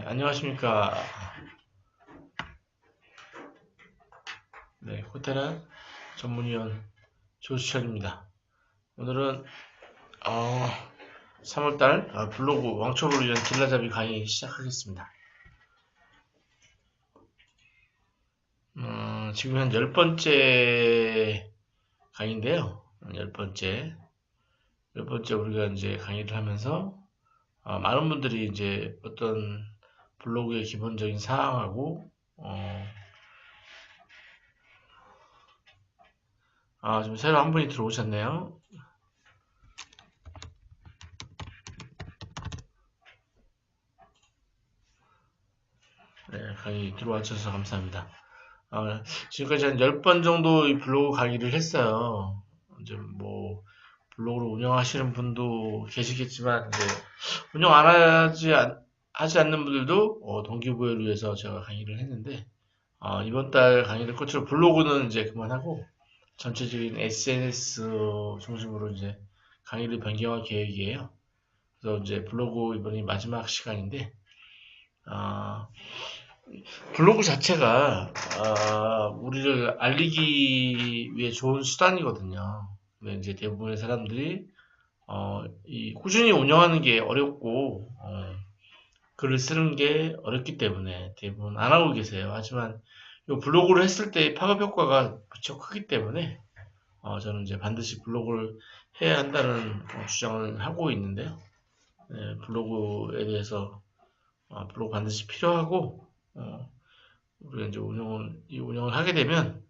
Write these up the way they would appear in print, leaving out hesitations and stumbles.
안녕하십니까. 네, 호텔은 전문위원 조수천입니다. 오늘은 3월달 블로그 왕초보를 위한 길라잡이 강의 시작하겠습니다. 지금 한 10번째 강의인데요. 10번째 우리가 이제 강의를 하면서 많은 분들이 이제 어떤 블로그의 기본적인 사항하고 지금 새로 한 분이 들어오셨네요. 네, 강의 들어와 주셔서 감사합니다. 지금까지 한 10번 정도 이 블로그 강의를 했어요. 이제 뭐, 블로그를 운영하시는 분도 계시겠지만, 이제, 운영 안 하지 않는 분들도, 동기부여를 위해서 제가 강의를 했는데, 이번 달 강의를 끝으로 블로그는 이제 그만하고, 전체적인 SNS 중심으로 이제 강의를 변경할 계획이에요. 그래서 이제 블로그 이번이 마지막 시간인데, 아, 블로그 자체가 우리를 알리기 위해 좋은 수단이거든요. 근데 이제 대부분의 사람들이 이 꾸준히 운영하는 게 어렵고 글을 쓰는 게 어렵기 때문에 대부분 안 하고 계세요. 하지만 이 블로그를 했을 때 파급 효과가 무척 크기 때문에 저는 이제 반드시 블로그를 해야 한다는 주장을 하고 있는데요. 네, 블로그에 대해서 블로그 반드시 필요하고 우리가 이제 운영을 하게 되면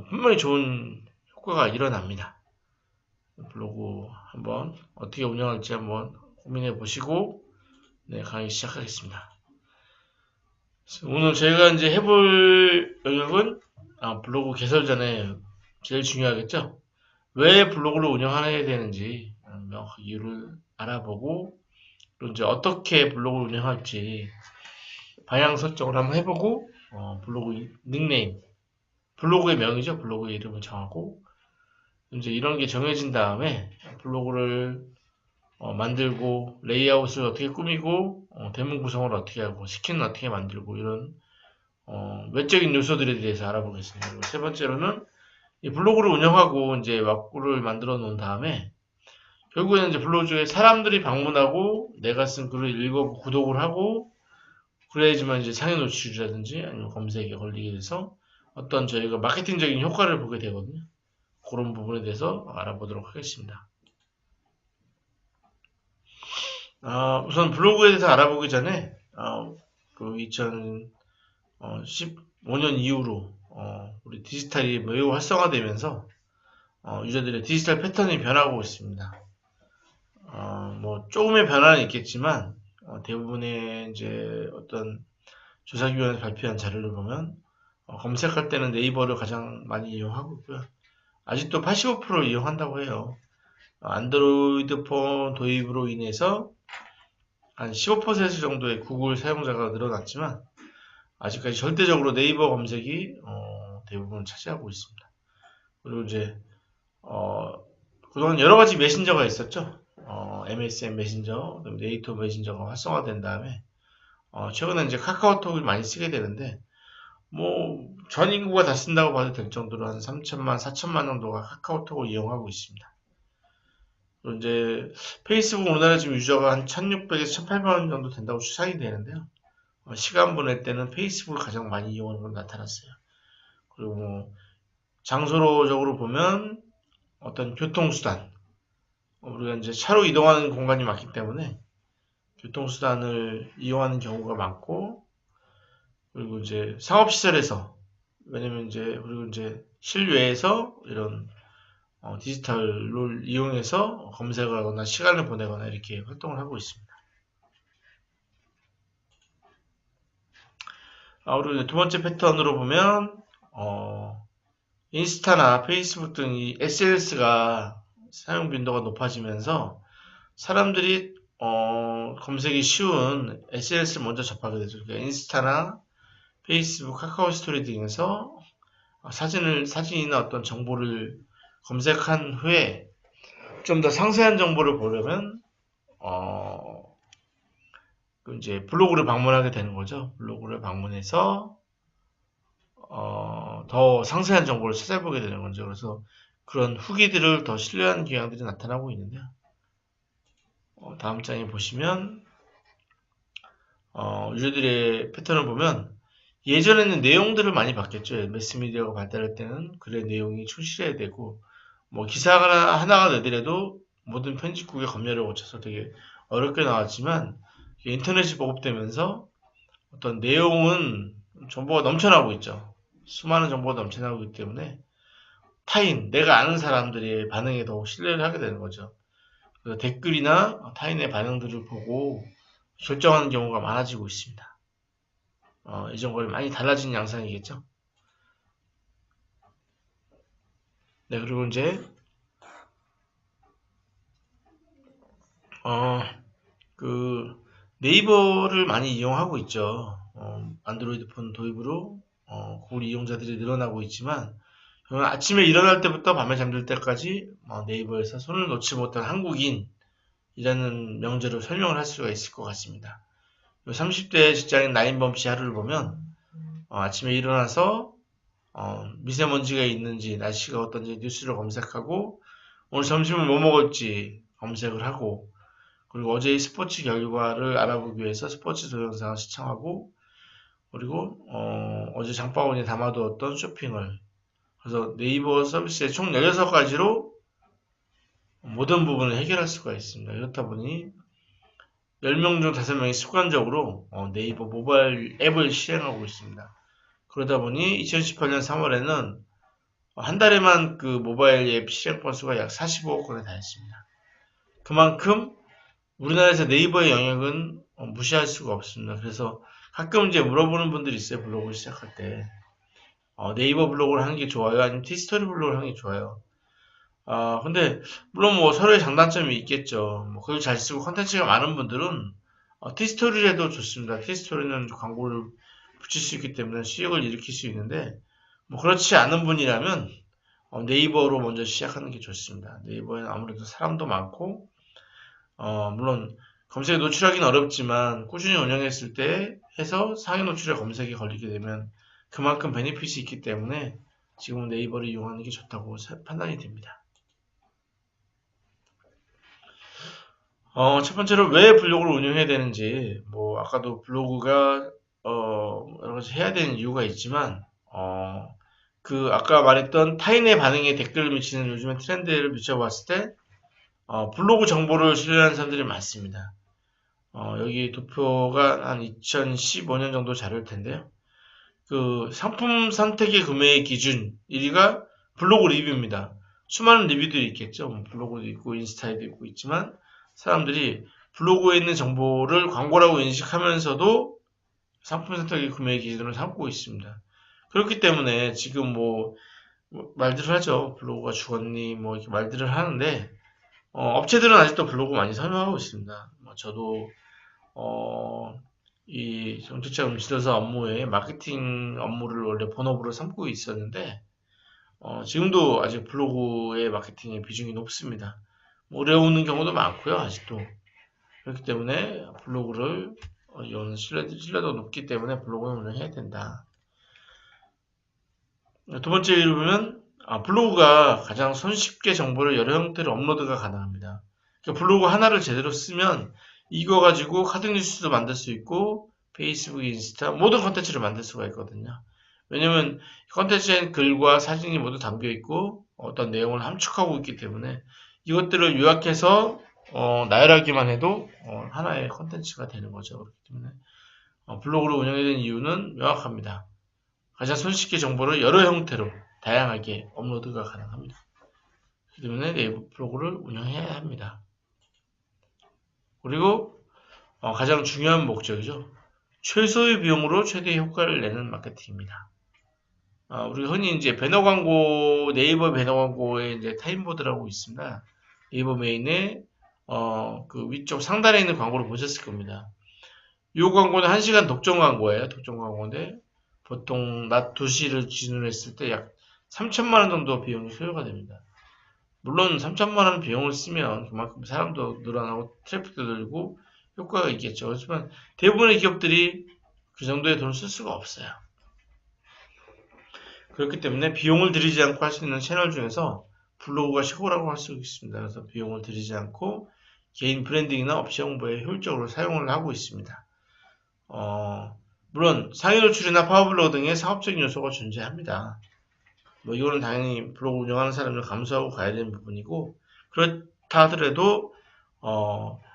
분명히 좋은 효과가 일어납니다. 블로그 한번 어떻게 운영할지 한번 고민해 보시고 네, 강의 시작하겠습니다. 오늘 제가 이제 해볼 영역은 블로그 개설 전에 제일 중요하겠죠. 왜 블로그를 운영해야 되는지 명확히 이유를 알아보고 또 이제 어떻게 블로그를 운영할지 방향 설정을 한번 해보고 블로그 닉네임 블로그의 명이죠. 블로그의 이름을 정하고 이제 이런 게 정해진 다음에 블로그를 만들고 레이아웃을 어떻게 꾸미고 대문 구성을 어떻게 하고 스킨은 어떻게 만들고 이런 외적인 요소들에 대해서 알아보겠습니다. 그리고 세 번째로는 이 블로그를 운영하고 이제 왁구를 만들어 놓은 다음에 결국에는 이제 블로그에 사람들이 방문하고 내가 쓴 글을 읽어보고 구독을 하고 그래야지만 이제 상위 노출이라든지 아니면 검색에 걸리게 돼서 어떤 저희가 마케팅적인 효과를 보게 되거든요. 그런 부분에 대해서 알아보도록 하겠습니다. 우선 블로그에 대해서 알아보기 전에 그 2015년 이후로 우리 디지털이 매우 활성화되면서 유저들의 디지털 패턴이 변하고 있습니다. 뭐 조금의 변화는 있겠지만 대부분의 이제 어떤 조사기관에서 발표한 자료를 보면 검색할 때는 네이버를 가장 많이 이용하고 있고요. 아직도 85% 이용한다고 해요. 안드로이드 폰 도입으로 인해서 한 15% 정도의 구글 사용자가 늘어났지만 아직까지 절대적으로 네이버 검색이 대부분 차지하고 있습니다. 그리고 이제 그동안 여러 가지 메신저가 있었죠. MSN 메신저, 네이터 메신저가 활성화된 다음에 최근에 이제 카카오톡을 많이 쓰게 되는데 뭐 전 인구가 다 쓴다고 봐도 될 정도로 한 3천만, 4천만 정도가 카카오톡을 이용하고 있습니다. 그리고 이제 페이스북 우리나라 지금 유저가 한 1600에서 1800만 정도 된다고 추산이 되는데요. 시간 보낼 때는 페이스북을 가장 많이 이용하는 걸 나타났어요. 그리고 뭐 장소적으로 보면 어떤 교통수단, 우리가 이제 차로 이동하는 공간이 많기 때문에 교통수단을 이용하는 경우가 많고, 그리고 이제 상업시설에서, 왜냐면 이제, 그리고 이제 실외에서 이런 디지털을 이용해서 검색을 하거나 시간을 보내거나 이렇게 활동을 하고 있습니다. 그리고 두 번째 패턴으로 보면, 인스타나 페이스북 등 이 SNS가 사용 빈도가 높아지면서 사람들이 검색이 쉬운 SNS를 먼저 접하게 되죠. 그러니까 인스타나 페이스북, 카카오 스토리 등에서 사진이나 어떤 정보를 검색한 후에 좀 더 상세한 정보를 보려면 이제 블로그를 방문하게 되는 거죠. 블로그를 방문해서 더 상세한 정보를 찾아보게 되는 거죠. 그래서 그런 후기들을 더 신뢰하는 경향들이 나타나고 있는데요. 다음 장에 보시면 유저들의 패턴을 보면 예전에는 내용들을 많이 봤겠죠. 매스미디어가 발달할 때는 글의 내용이 충실해야 되고 뭐 기사가 하나가 되더라도 모든 편집국의 검열을 거쳐서 되게 어렵게 나왔지만 인터넷이 보급되면서 어떤 내용은 정보가 넘쳐나고 있죠. 수많은 정보가 넘쳐나고 있기 때문에 타인, 내가 아는 사람들의 반응에 더욱 신뢰를 하게 되는 거죠. 그래서 댓글이나 타인의 반응들을 보고 결정하는 경우가 많아지고 있습니다. 이전과는 많이 달라진 양상이겠죠. 네, 그리고 이제 그 네이버를 많이 이용하고 있죠. 안드로이드 폰 도입으로 구글 이용자들이 늘어나고 있지만 아침에 일어날 때부터 밤에 잠들 때까지 네이버에서 손을 놓지 못한 한국인이라는 명제로 설명을 할 수가 있을 것 같습니다. 30대 직장인 나인범 씨 하루를 보면 아침에 일어나서 미세먼지가 있는지 날씨가 어떤지 뉴스를 검색하고 오늘 점심은 뭐 먹을지 검색을 하고 그리고 어제의 스포츠 결과를 알아보기 위해서 스포츠 동영상을 시청하고 그리고 어제 장바구니에 담아두었던 쇼핑을 그래서 네이버 서비스의 총 16가지로 모든 부분을 해결할 수가 있습니다. 그렇다 보니 10명 중 5명이 습관적으로 네이버 모바일 앱을 실행하고 있습니다. 그러다 보니 2018년 3월에는 한 달에만 그 모바일 앱 실행 건수가 약 45억 건에 달했습니다. 그만큼 우리나라에서 네이버의 영역은 무시할 수가 없습니다. 그래서 가끔 이제 물어보는 분들이 있어요. 블로그 시작할 때. 네이버 블로그를 하는 게 좋아요? 아니면 티스토리 블로그를 하는 게 좋아요? 근데 물론 뭐 서로의 장단점이 있겠죠. 뭐 글을 잘 쓰고 컨텐츠가 많은 분들은 티스토리를 해도 좋습니다. 티스토리는 광고를 붙일 수 있기 때문에 수익을 일으킬 수 있는데 뭐 그렇지 않은 분이라면 네이버로 먼저 시작하는 게 좋습니다. 네이버에는 아무래도 사람도 많고 물론 검색에 노출하기는 어렵지만 꾸준히 운영했을 때 해서 상위 노출에 검색에 걸리게 되면 그만큼 베네핏이 있기 때문에 지금은 네이버를 이용하는 게 좋다고 판단이 됩니다. 첫 번째로 왜 블로그를 운영해야 되는지, 뭐, 아까도 블로그가, 여러 가지 해야 되는 이유가 있지만, 아까 말했던 타인의 반응에 댓글을 미치는 요즘의 트렌드를 비춰봤을 때, 블로그 정보를 신뢰하는 사람들이 많습니다. 여기 도표가 한 2015년 정도 자료일 텐데요. 그 상품 선택의 구매의 기준 1위가 블로그 리뷰입니다. 수많은 리뷰들이 있겠죠. 뭐 블로그도 있고 인스타에도 있고 있지만 사람들이 블로그에 있는 정보를 광고라고 인식하면서도 상품 선택의 구매의 기준으로 삼고 있습니다. 그렇기 때문에 지금 뭐 말들을 하죠. 블로그가 죽었니 뭐 이렇게 말들을 하는데 업체들은 아직도 블로그 많이 사용하고 있습니다. 저도 이 정책자 지도사 업무에 마케팅 업무를 원래 본업으로 삼고 있었는데 지금도 아직 블로그의 마케팅의 비중이 높습니다. 어려우는 경우도 많고요, 아직도. 그렇기 때문에 블로그를 이런 신뢰도 높기 때문에 블로그는 운영해야 된다. 두 번째 예를 보면 블로그가 가장 손쉽게 정보를 여러 형태로 업로드가 가능합니다. 그러니까 블로그 하나를 제대로 쓰면 이거 가지고 카드 뉴스도 만들 수 있고 페이스북, 인스타 모든 컨텐츠를 만들 수가 있거든요. 왜냐면 컨텐츠엔 글과 사진이 모두 담겨 있고 어떤 내용을 함축하고 있기 때문에 이것들을 요약해서 나열하기만 해도 하나의 컨텐츠가 되는 거죠. 그렇기 때문에 블로그를 운영해야 되는 이유는 명확합니다. 가장 손쉽게 정보를 여러 형태로 다양하게 업로드가 가능합니다. 그렇기 때문에 네이버 블로그를 운영해야 합니다. 그리고 가장 중요한 목적이죠. 최소의 비용으로 최대의 효과를 내는 마케팅입니다. 우리가 흔히 이제 배너 광고, 네이버 배너 광고에 이제 타임보드라고 있습니다. 네이버 메인에 그 위쪽 상단에 있는 광고를 보셨을 겁니다. 이 광고는 1시간 독점 광고예요. 독점 광고인데 보통 낮 2시를 기준으로 했을 때 약 3천만 원 정도 비용이 소요가 됩니다. 물론 3천만 원 비용을 쓰면 그만큼 사람도 늘어나고 트래픽도 늘고 효과가 있겠죠. 하지만 대부분의 기업들이 그 정도의 돈을 쓸 수가 없어요. 그렇기 때문에 비용을 들이지 않고 할 수 있는 채널 중에서 블로그가 최고라고 할 수 있습니다. 그래서 비용을 들이지 않고 개인 브랜딩이나 업체 홍보에 효율적으로 사용을 하고 있습니다. 물론 상위 노출이나 파워블로그 등의 상업적인 요소가 존재합니다. 뭐 이거는 당연히 블로그 운영하는 사람들 감수하고 가야 되는 부분이고, 그렇다 하더라도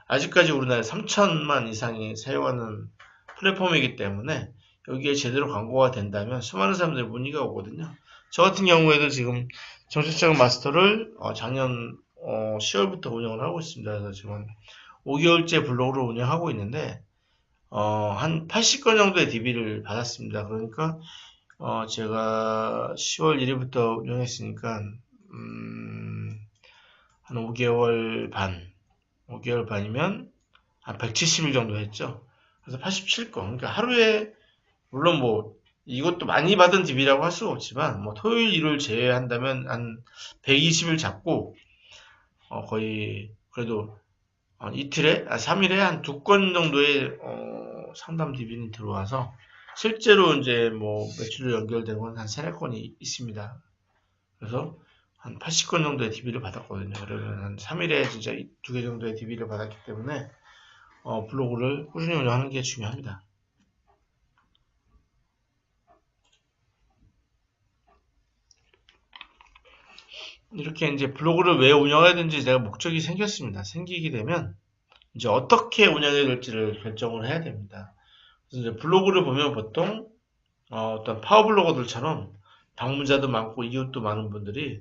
아직까지 우리나라에 3천만 이상이 사용하는 플랫폼이기 때문에 여기에 제대로 광고가 된다면 수많은 사람들이 문의가 오거든요. 저 같은 경우에도 지금 정책자금 마스터를 작년 10월부터 운영을 하고 있습니다. 그래서 지금 5개월째 블로그를 운영하고 있는데 한 80건 정도의 DB를 받았습니다. 그러니까 제가 10월 1일부터 운영했으니까 한 5개월 반이면 한 170일 정도 했죠. 그래서 87건. 그러니까 하루에 물론 뭐 이것도 많이 받은 DB라고 할 수가 없지만 뭐 토요일 일요일 제외한다면 한 120일 잡고 거의 그래도 이틀에 3일에 한 2건 정도의 상담 DB는 들어와서 실제로 이제 뭐 매출로 연결된 건 한 3-4건이 있습니다. 그래서 한 80건 정도의 DB를 받았거든요. 그러면 한 3일에 진짜 2개 정도의 DB를 받았기 때문에 블로그를 꾸준히 운영하는 게 중요합니다. 이렇게 이제 블로그를 왜 운영해야 되는지 제가 목적이 생겼습니다. 생기게 되면 이제 어떻게 운영해야 될지를 결정을 해야 됩니다. 그래서 이제 블로그를 보면 보통 어떤 파워블로거들처럼 방문자도 많고 이웃도 많은 분들이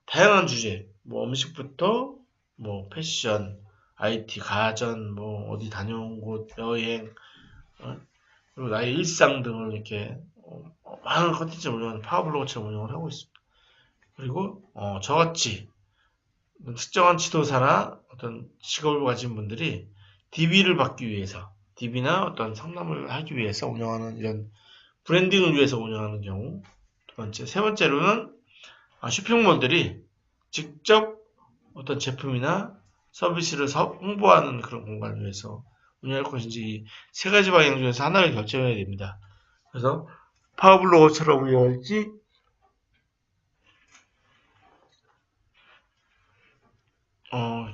다양한 주제, 뭐 음식부터 뭐 패션, IT, 가전, 뭐 어디 다녀온 곳, 여행, 그리고 나의 일상 등을 이렇게 많은 컨텐츠를 운영하는 파워블로거처럼 운영을 하고 있습니다. 그리고 저같이 특정한 지도사나 어떤 직업을 가진 분들이 DB를 받기 위해서, DB나 어떤 상담을 하기 위해서 운영하는 이런 브랜딩을 위해서 운영하는 경우, 두 번째, 세 번째로는 쇼핑몰들이 직접 어떤 제품이나 서비스를 홍보하는 그런 공간을 위해서 운영할 것인지 이 세 가지 방향 중에서 하나를 결정해야 됩니다. 그래서 파워블로거처럼 운영할지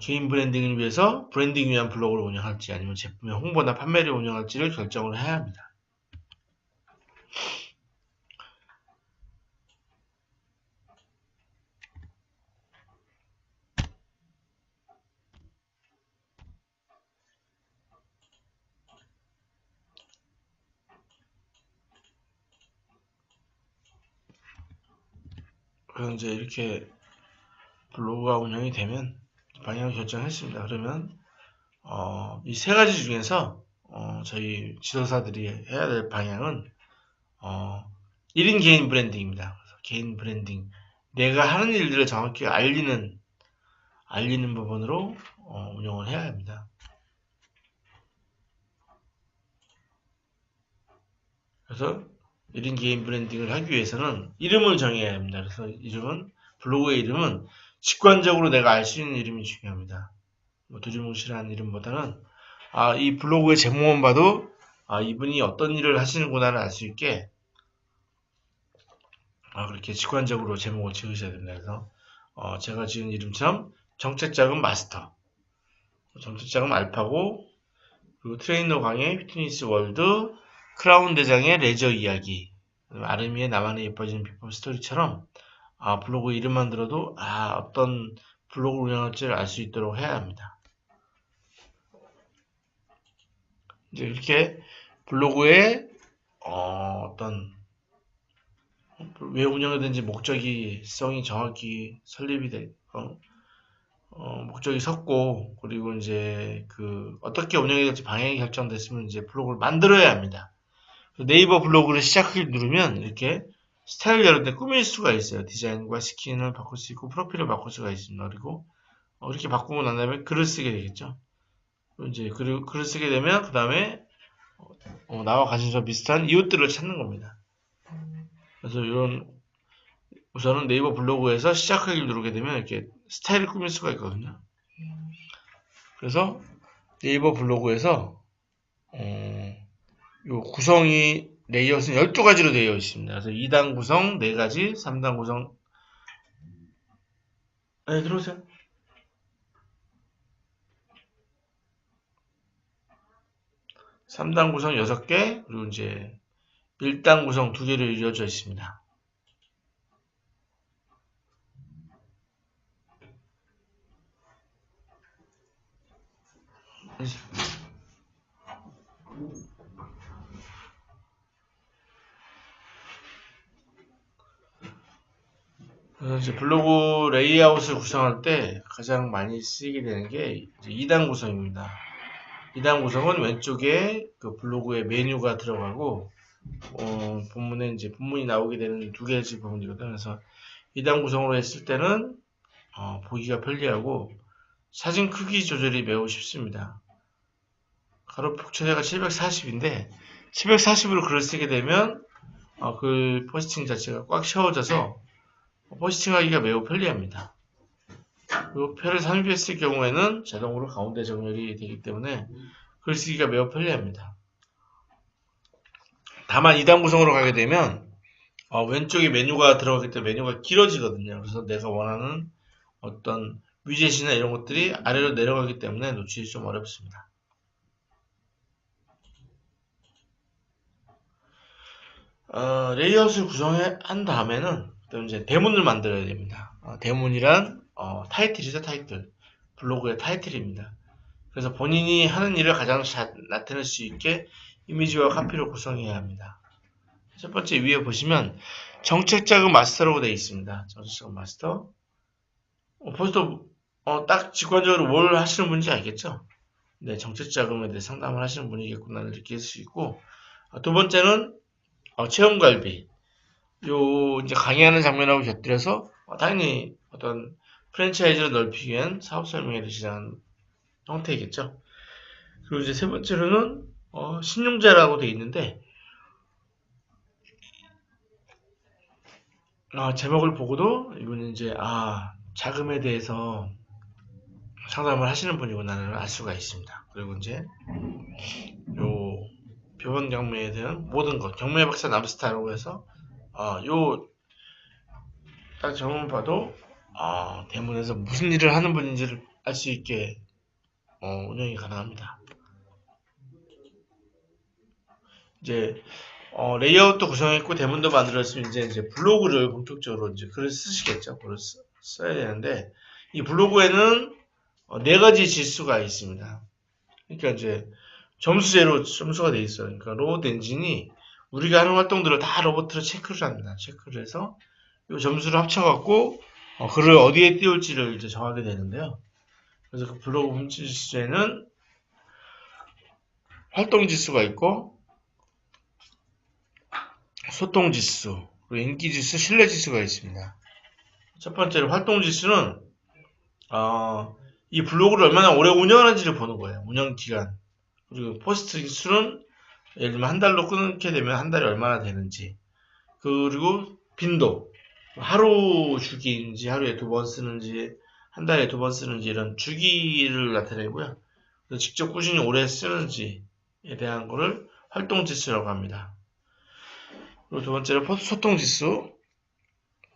개인 브랜딩을 위해서 브랜딩 위한 블로그를 운영할지 아니면 제품의 홍보나 판매를 운영할지를 결정을 해야 합니다. 그래서 이제 이렇게 블로그가 운영이 되면 방향을 결정했습니다. 그러면 이 세 가지 중에서 저희 지도사들이 해야 될 방향은 1인 개인 브랜딩입니다. 그래서 개인 브랜딩, 내가 하는 일들을 정확히 알리는 부분으로 운영을 해야 합니다. 그래서 1인 개인 브랜딩을 하기 위해서는 이름을 정해야 합니다. 그래서 블로그의 이름은 직관적으로 내가 알 수 있는 이름이 중요합니다. 뭐 두리뭉실한 이름보다는 이 블로그의 제목만 봐도 이분이 어떤 일을 하시는구나를 알 수 있게 그렇게 직관적으로 제목을 지으셔야 됩니다. 그래서 제가 지은 이름처럼 정책자금 마스터, 정책자금 알파고, 그리고 트레이너 강의 휘트니스 월드, 크라운 대장의 레저 이야기, 아르미의 나만의 예뻐지는 비법 스토리처럼 블로그 이름만 들어도 어떤 블로그를 운영할지를 알 수 있도록 해야 합니다. 이제 이렇게 블로그에 왜 운영해야 되는지 목적성이 정확히 설립이 목적이 섰고, 그리고 이제 어떻게 운영해야 될지 방향이 결정됐으면 이제 블로그를 만들어야 합니다. 네이버 블로그를 시작을 누르면 이렇게 스타일 여러 대 꾸밀 수가 있어요. 디자인과 스킨을 바꿀 수 있고 프로필을 바꿀 수가 있습니다. 그리고 이렇게 바꾸고 난 다음에 글을 쓰게 되겠죠. 이제 글을 쓰게 되면 그 다음에 나와 관심사 비슷한 이웃들을 찾는 겁니다. 그래서 우선은 네이버 블로그에서 시작하기를 누르게 되면 이렇게 스타일을 꾸밀 수가 있거든요. 그래서 네이버 블로그에서 요 구성이 레이아웃은 12가지로 되어 있습니다. 그래서 2단 구성 4가지, 3단 구성 네, 들어오세요. 3단 구성 6개, 그리고 이제 1단 구성 2개로 이루어져 있습니다. 그래서 이제 블로그 레이아웃을 구성할 때 가장 많이 쓰이게 되는 게 2단 구성입니다. 2단 구성은 왼쪽에 그 블로그의 메뉴가 들어가고 본문에 이제 본문이 나오게 되는 2개의 부분이거든요. 그래서 2단 구성으로 했을 때는 보기가 편리하고 사진 크기 조절이 매우 쉽습니다. 가로폭 최대가 740인데 740으로 글을 쓰게 되면 글 포스팅 자체가 꽉 채워져서 포스팅하기가 매우 편리합니다. 그리고 표를 삽입했을 경우에는 자동으로 가운데 정렬이 되기 때문에 글쓰기가 매우 편리합니다. 다만 2단 구성으로 가게 되면 왼쪽에 메뉴가 들어가기 때문에 메뉴가 길어지거든요. 그래서 내가 원하는 어떤 위젯이나 이런 것들이 아래로 내려가기 때문에 놓치기 좀 어렵습니다. 레이아웃을 구성한 다음에는 또 이제 대문을 만들어야 됩니다. 대문이란 타이틀이죠, 타이틀. 블로그의 타이틀입니다. 그래서 본인이 하는 일을 가장 잘 나타낼 수 있게 이미지와 카피를 구성해야 합니다. 첫 번째 위에 보시면 정책자금 마스터라고 되어 있습니다. 정책자금 마스터. 벌써 딱 직관적으로 뭘 하시는 분인지 알겠죠? 네, 정책자금에 대해 상담을 하시는 분이겠구나를 느낄 수 있고, 두 번째는 체험갈비. 요 이제 강의하는 장면하고 곁들여서 당연히 어떤 프랜차이즈를 넓히기 위한 사업 설명회를 진행하는 형태이겠죠. 그리고 이제 세 번째로는 신용자라고 되어 있는데 제목을 보고도 이분은 이제 자금에 대해서 상담을 하시는 분이구나를 알 수가 있습니다. 그리고 이제 요 표본 경매에 대한 모든 것 경매 박사 남스타라고 해서 요 딱 제목을 봐도 대문에서 무슨 일을 하는 분인지를 알 수 있게 운영이 가능합니다. 이제 레이아웃도 구성했고 대문도 만들었으면 이제 블로그를 본격적으로 이제 글을 쓰시겠죠. 글을 써야 되는데 이 블로그에는 4가지 지수가 있습니다. 그러니까 이제 점수제로 점수가 돼 있어요. 그러니까 로봇 엔진이 우리가 하는 활동들을 다 로봇으로 체크를 합니다. 체크를 해서 이 점수를 합쳐갖고 글을 어디에 띄울지를 이제 정하게 되는데요. 그래서 그 블로그 홈지 지수에는 활동 지수가 있고 소통 지수, 그리고 인기 지수, 신뢰 지수가 있습니다. 첫 번째로 활동 지수는 이 블로그를 얼마나 오래 운영하는지를 보는 거예요. 운영 기간. 그리고 포스트 지수는 예를 들면 한 달로 끊게 되면 한 달에 얼마나 되는지. 그리고 빈도. 하루 주기인지 하루에 2번 쓰는지 한 달에 2번 쓰는지 이런 주기를 나타내고요. 직접 꾸준히 오래 쓰는지에 대한 거를 활동 지수라고 합니다. 그리고 두 번째로 소통 지수.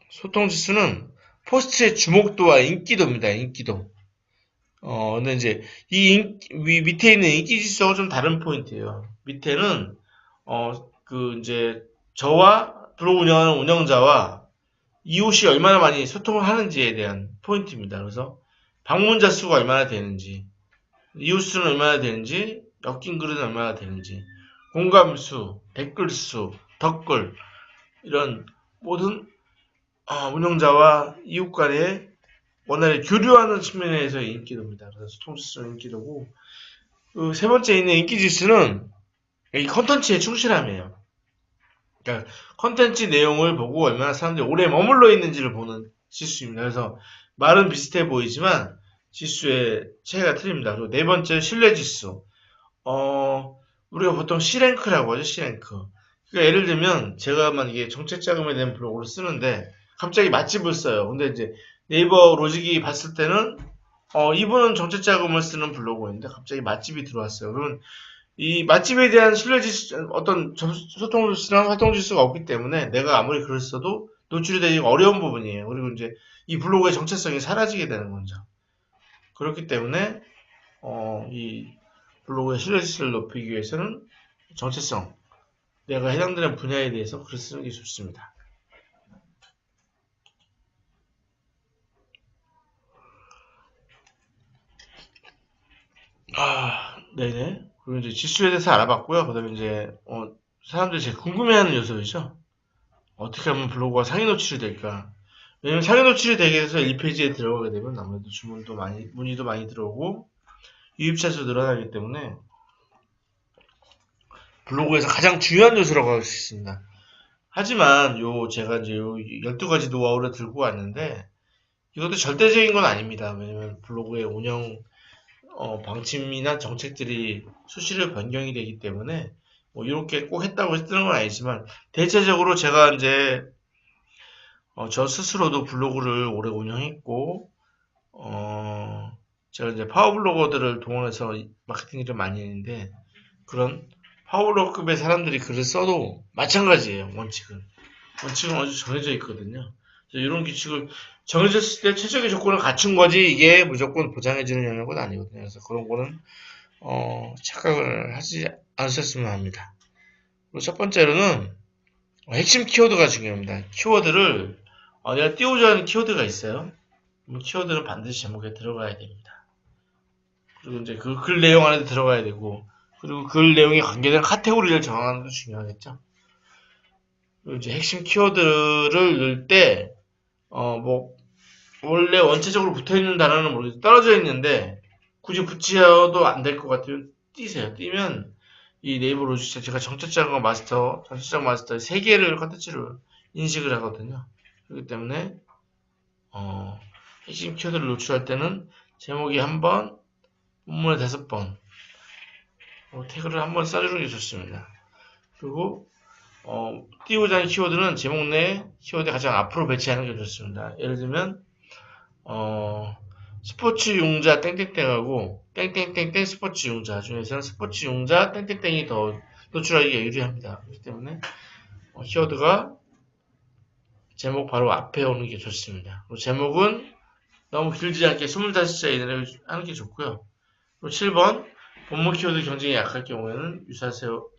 소통 지수는 포스트의 주목도와 인기도입니다. 인기도. 근데 이제 밑에 있는 인기 지수하고 좀 다른 포인트예요. 밑에는 이제 저와 블로그 운영하는 운영자와 이웃이 얼마나 많이 소통을 하는지에 대한 포인트입니다. 그래서 방문자 수가 얼마나 되는지, 이웃 수는 얼마나 되는지, 엮인 글은 얼마나 되는지, 공감 수, 댓글 수, 덧글 이런 모든 운영자와 이웃 간의 원활히 교류하는 측면에서의 인기도입니다. 그래서 소통지수는 인기도고 그 세 번째 있는 인기지수는 이 컨텐츠의 충실함이에요. 그러니까 컨텐츠 내용을 보고 얼마나 사람들이 오래 머물러 있는지를 보는 지수입니다. 그래서 말은 비슷해 보이지만 지수의 차이가 틀립니다. 그리고 네 번째 신뢰지수. 우리가 보통 C랭크라고 하죠. C랭크. 그러니까 예를 들면 제가 만약에 정책자금에 대한 블로그를 쓰는데 갑자기 맛집을 써요. 근데 이제 네이버 로직이 봤을 때는 이분은 정책 자금을 쓰는 블로거인데 갑자기 맛집이 들어왔어요. 그러면 이 맛집에 대한 어떤 소통 지수나 활동 지수가 없기 때문에 내가 아무리 글을 써도 노출이 되기 어려운 부분이에요. 그리고 이제 이 블로그의 정체성이 사라지게 되는 거죠. 그렇기 때문에 이 블로그의 신뢰지수를 높이기 위해서는 정체성, 내가 해당되는 분야에 대해서 글을 쓰는 게 좋습니다. 네네. 그리고 이제 지수에 대해서 알아봤고요. 그 다음에 이제, 사람들이 제일 궁금해하는 요소이죠. 어떻게 하면 블로그가 상위 노출이 될까? 왜냐면 상위 노출이 되게 해서 1페이지에 들어가게 되면 아무래도 문의도 많이 들어오고, 유입자 수 늘어나기 때문에 블로그에서 가장 중요한 요소라고 할 수 있습니다. 하지만 제가 이제 12가지 노하우를 들고 왔는데, 이것도 절대적인 건 아닙니다. 왜냐면 블로그의 운영 방침이나 정책들이 수시로 변경이 되기 때문에 뭐 이렇게 꼭 했다고 쓰는 건 아니지만 대체적으로 제가 이제 저 스스로도 블로그를 오래 운영했고 제가 이제 파워블로거들을 동원해서 마케팅 일을 많이 했는데 그런 파워블로거급의 사람들이 글을 써도 마찬가지예요. 원칙은 어느 정해져 있거든요. 이런 규칙을 정해졌을 때 최적의 조건을 갖춘 거지 이게 무조건 보장해주는 영역은 아니거든요. 그래서 그런 거는 착각을 하지 않으셨으면 합니다. 그리고 첫 번째로는 핵심 키워드가 중요합니다. 키워드를 내가 띄우자 하는 키워드가 있어요. 키워드는 반드시 제목에 들어가야 됩니다. 그리고 이제 그 글 내용 안에도 들어가야 되고 그리고 글 내용에 관계된 카테고리를 정하는 것도 중요하겠죠. 그리고 이제 핵심 키워드를 넣을 때 뭐 원래 원체적으로 붙어있는 단어는 모르겠어요. 떨어져 있는데 굳이 붙여도 안 될 것 같으면 띄세요. 띄면 이 네이버 로직 자체가 정책자금 마스터, 전체적 마스터 세 개를 컨텐츠를 인식을 하거든요. 그렇기 때문에 핵심 키워드를 노출할 때는 제목이 한 번, 본문에 5번 태그를 한 번 써주는 게 좋습니다. 그리고 띄우자 하는 키워드는 제목 내에 키워드 가장 앞으로 배치하는 게 좋습니다. 예를 들면 스포츠 용자 땡땡땡하고 땡땡땡땡 스포츠 용자 중에서는 스포츠 용자 땡땡땡이 더 노출하기가 유리합니다. 그렇기 때문에 키워드가 제목 바로 앞에 오는 게 좋습니다. 제목은 너무 길지 않게 25자 이내로 하는 게 좋고요. 그리고 7번 본문 키워드 경쟁이 약할 경우에는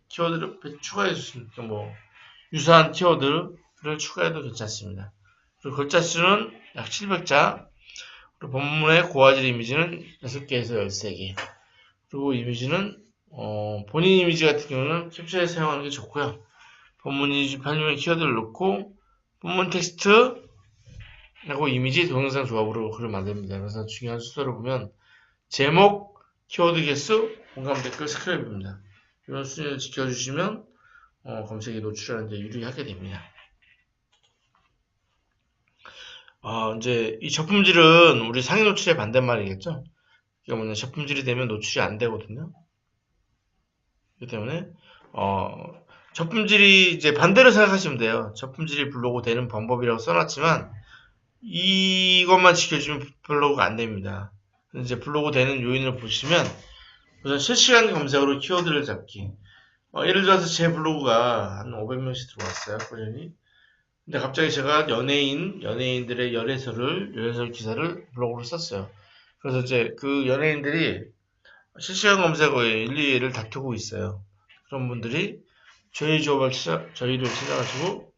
키워드를 추가해 주시니까 유사한 키워드를 추가해도 괜찮습니다. 그리고 글자 수는 약 700자, 그리고 본문의 고화질 이미지는 6개에서 13개. 그리고 이미지는 본인 이미지 같은 경우는 캡처에 사용하는 게 좋고요. 본문 이미지 판명의 키워드를 넣고 본문 텍스트 하고 이미지 동영상 조합으로 글을 만듭니다. 그래서 중요한 순서를 보면 제목, 키워드 개수, 공감 댓글, 스크랩입니다. 이런 순위를 지켜주시면 검색에 노출하는 데 유리하게 됩니다. 이제 이 저품질은 우리 상위 노출의 반대말이겠죠? 이게 뭐냐, 저품질이 되면 노출이 안 되거든요. 그렇기 때문에 저품질이 이제 반대로 생각하시면 돼요. 저품질이 블로그 되는 방법이라고 써놨지만 이것만 지켜주면 블로그가 안 됩니다. 이제 블로그 되는 요인을 보시면 우선 실시간 검색으로 키워드를 잡기. 예를 들어서 제 블로그가 한 500명씩 들어왔어요, 꾸준히. 근데 갑자기 제가 연예인들의 열애설 기사를 블로그로 썼어요. 그래서 이제 그 연예인들이 실시간 검색어에 1, 2위를 다투고 있어요. 그런 분들이 저희를 찾아가지고,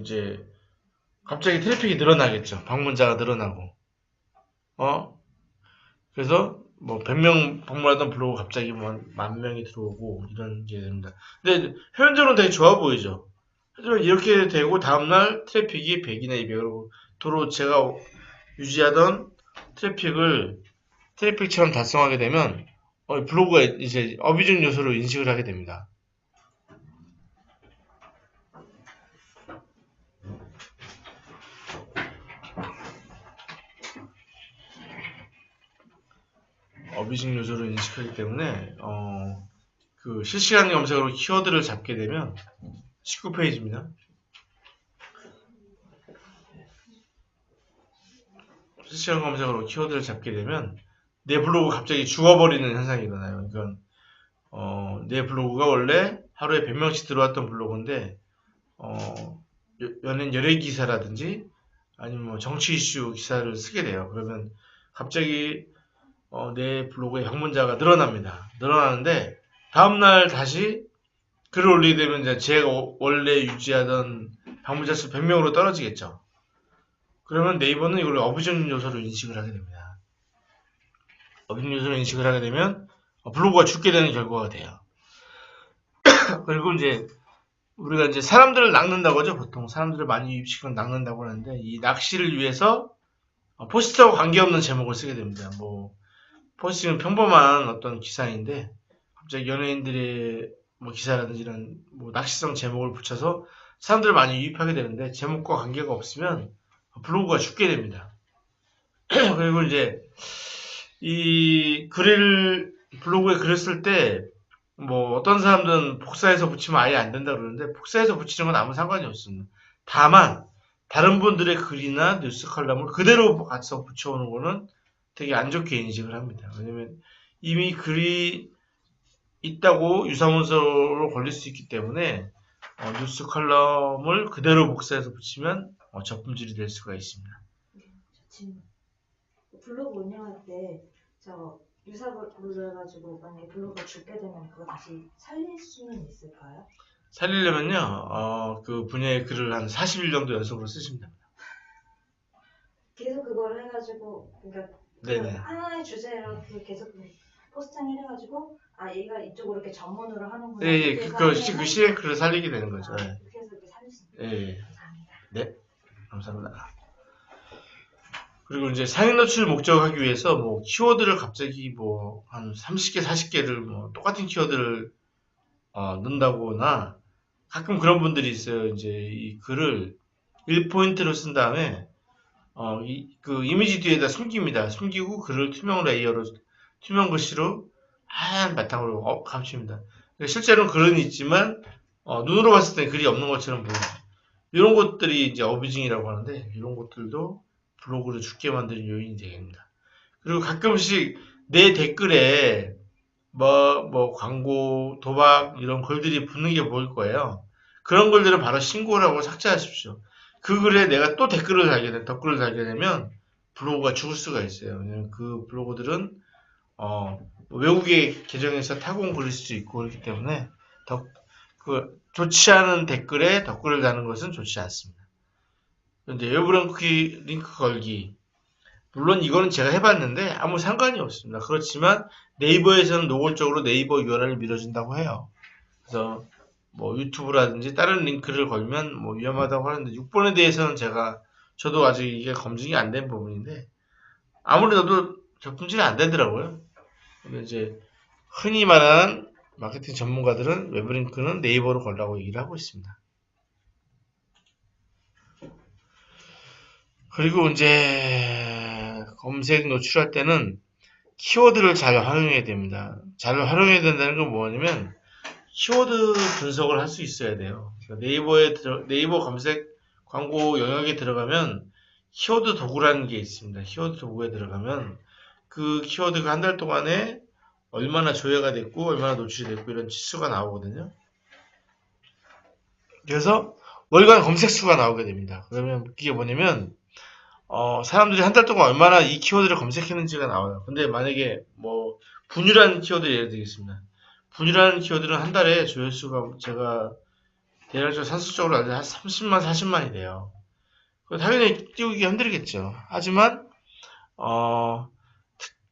이제, 갑자기 트래픽이 늘어나겠죠. 방문자가 늘어나고. 그래서 100명 방문하던 블로그 갑자기 10,000명이 들어오고 이런 게 됩니다. 근데 표면적으로는 되게 좋아 보이죠. 하지만 이렇게 되고 다음날 트래픽이 100이나 200으로 도로 제가 유지하던 트래픽처럼 달성하게 되면 블로그가 이제 어뷰징 요소로 인식을 하게 됩니다. 어뷰징 요소로 인식하기 때문에 그 실시간 검색으로 키워드를 잡게 되면 19페이지입니다. 실시간 검색어로 키워드를 잡게 되면 내 블로그 갑자기 죽어버리는 현상이 일어나요. 그러니까 내 블로그가 원래 하루에 100명씩 들어왔던 블로그인데 연예인 열애 기사라든지 아니면 뭐 정치 이슈 기사를 쓰게 돼요. 그러면 갑자기 내 블로그의 방문자가 늘어납니다. 늘어나는데 다음날 다시 글을 올리게 되면 이제 제가 원래 유지하던 방문자 수 100명으로 떨어지겠죠. 그러면 네이버는 이걸 어뷰징 요소로 인식을 하게 됩니다. 어뷰징 요소로 인식을 하게 되면 블로그가 죽게 되는 결과가 돼요. 그리고 이제 우리가 이제 사람들을 낚는다고 하죠. 보통 사람들을 많이 유입시키면 낚는다고 하는데 이 낚시를 위해서 포스트하고 관계없는 제목을 쓰게 됩니다. 뭐 포스트는 평범한 어떤 기사인데 갑자기 연예인들의 뭐 기사라든지 이런 뭐 낚시성 제목을 붙여서 사람들을 많이 유입하게 되는데 제목과 관계가 없으면 블로그가 죽게 됩니다. 그리고 이제 이 블로그에 글을 쓸 때 뭐 어떤 사람들은 복사해서 붙이면 아예 안 된다 그러는데 복사해서 붙이는 건 아무 상관이 없습니다. 다만 다른 분들의 글이나 뉴스 칼럼을 그대로 가서 붙여오는 거는 되게 안 좋게 인식을 합니다. 왜냐면 이미 글이 있다고 유사문서로 걸릴 수 있기 때문에 뉴스 칼럼을 그대로 복사해서 붙이면 저품질이 될 수가 있습니다. 지금 블로그 운영할 때 저 유사글로 해가지고 만약에 블로그가 죽게 되면 그거 다시 살릴 수는 있을까요? 살리려면요, 그 분야의 글을 한 40일 정도 연속으로 쓰시면 됩니다. 계속 그걸 해가지고, 그러니까 네네. 하나의 주제로 계속 포스팅 해가지고, 얘가 이쪽으로 이렇게 전문으로 하는구나. 예, 그 시행 글을 살리게 되는 거죠. 예. 그렇게 해서 이렇게 살릴 수 있습니다. 예. 감사합니다. 네, 감사합니다. 그리고 이제 상위 노출 목적하기 위해서 뭐 키워드를 갑자기 뭐 한 30개, 40개를 뭐 똑같은 키워드를 넣는다거나 가끔 그런 분들이 있어요. 이제 이 글을 1포인트로 쓴 다음에 그 이미지 뒤에다 숨깁니다. 숨기고 글을 투명 레이어로 투명 글씨로 하얀 바탕으로 감춥니다. 실제로는 글은 있지만 눈으로 봤을 때 글이 없는 것처럼 보여요. 이런 것들이 이제 어뷰징이라고 하는데 이런 것들도 블로그를 죽게 만드는 요인이 되겠습니다. 그리고 가끔씩 내 댓글에 뭐 광고, 도박 이런 글들이 붙는 게 보일 거예요. 그런 글들은 바로 신고를 하고 삭제하십시오. 그 글에 내가 또 댓글을 달게 되면 블로그가 죽을 수가 있어요. 왜냐면 그 블로그들은 외국의 계정에서 타고 온 글일 수도 있고 그렇기 때문에 좋지 않은 댓글에 덧글을 다는 것은 좋지 않습니다. 그런데 에어브랭크 링크 걸기, 물론 이거는 제가 해봤는데 아무 상관이 없습니다. 그렇지만 네이버에서는 노골적으로 네이버 URL을 밀어준다고 해요. 그래서 뭐 유튜브라든지 다른 링크를 걸면 뭐 위험하다고 하는데 6번에 대해서는 저도 아직 이게 검증이 안 된 부분인데 아무래도 적품질이 안 되더라고요. 근데 이제 흔히 말하는 마케팅 전문가들은 웹링크는 네이버로 걸라고 얘기를 하고 있습니다. 그리고 이제 검색 노출할 때는 키워드를 잘 활용해야 됩니다. 잘 활용해야 된다는 건 뭐냐면 키워드 분석을 할 수 있어야 돼요. 그러니까 네이버 검색 광고 영역에 들어가면 키워드 도구라는 게 있습니다. 키워드 도구에 들어가면 그 키워드가 한 달 동안에 얼마나 조회가 됐고 얼마나 노출이 됐고 이런 지수가 나오거든요. 그래서 월간 검색 수가 나오게 됩니다. 그러면 그게 뭐냐면 사람들이 한 달 동안 얼마나 이 키워드를 검색했는지가 나와요. 근데 만약에 뭐 분유라는 키워드 예를 들겠습니다. 분유라는 키워드는 한 달에 조회수가 제가 대략적으로 산술적으로 한 30만, 40만이 돼요. 당연히 띄우기 힘들겠죠. 하지만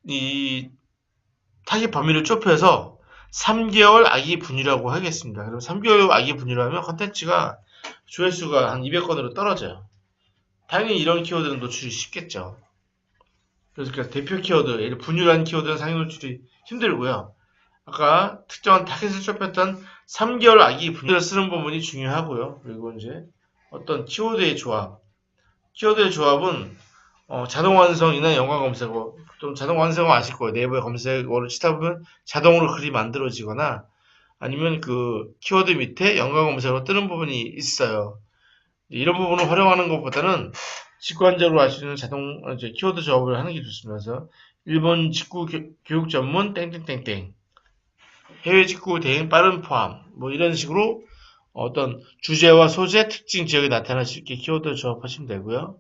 이 타깃 범위를 좁혀서 3개월 아기 분유라고 하겠습니다. 그럼 3개월 아기 분유로 하면 컨텐츠가 조회수가 한 200건으로 떨어져요. 당연히 이런 키워드는 노출이 쉽겠죠. 그래서 대표 키워드, 예를 분유라는 키워드는 상위 노출이 힘들고요. 아까 특정한 타겟을 좁혔던 3개월 아기 분유를 쓰는 부분이 중요하고요. 그리고 이제 어떤 키워드의 조합. 키워드의 조합은 자동 완성이나 연관 검색어, 좀 자동 완성어 아실 거예요. 네이버에 검색어를 치다 보면 자동으로 글이 만들어지거나 아니면 그 키워드 밑에 연관 검색어로 뜨는 부분이 있어요. 이런 부분을 활용하는 것보다는 직관적으로 알 수 있는 이제 키워드 조합을 하는 게 좋습니다. 그래서 일본 직구 교육 전문 땡땡땡땡, 해외 직구 대행 빠른 포함, 뭐 이런 식으로 어떤 주제와 소재, 특징 지역에 나타날 수 있게 키워드 조합하시면 되고요.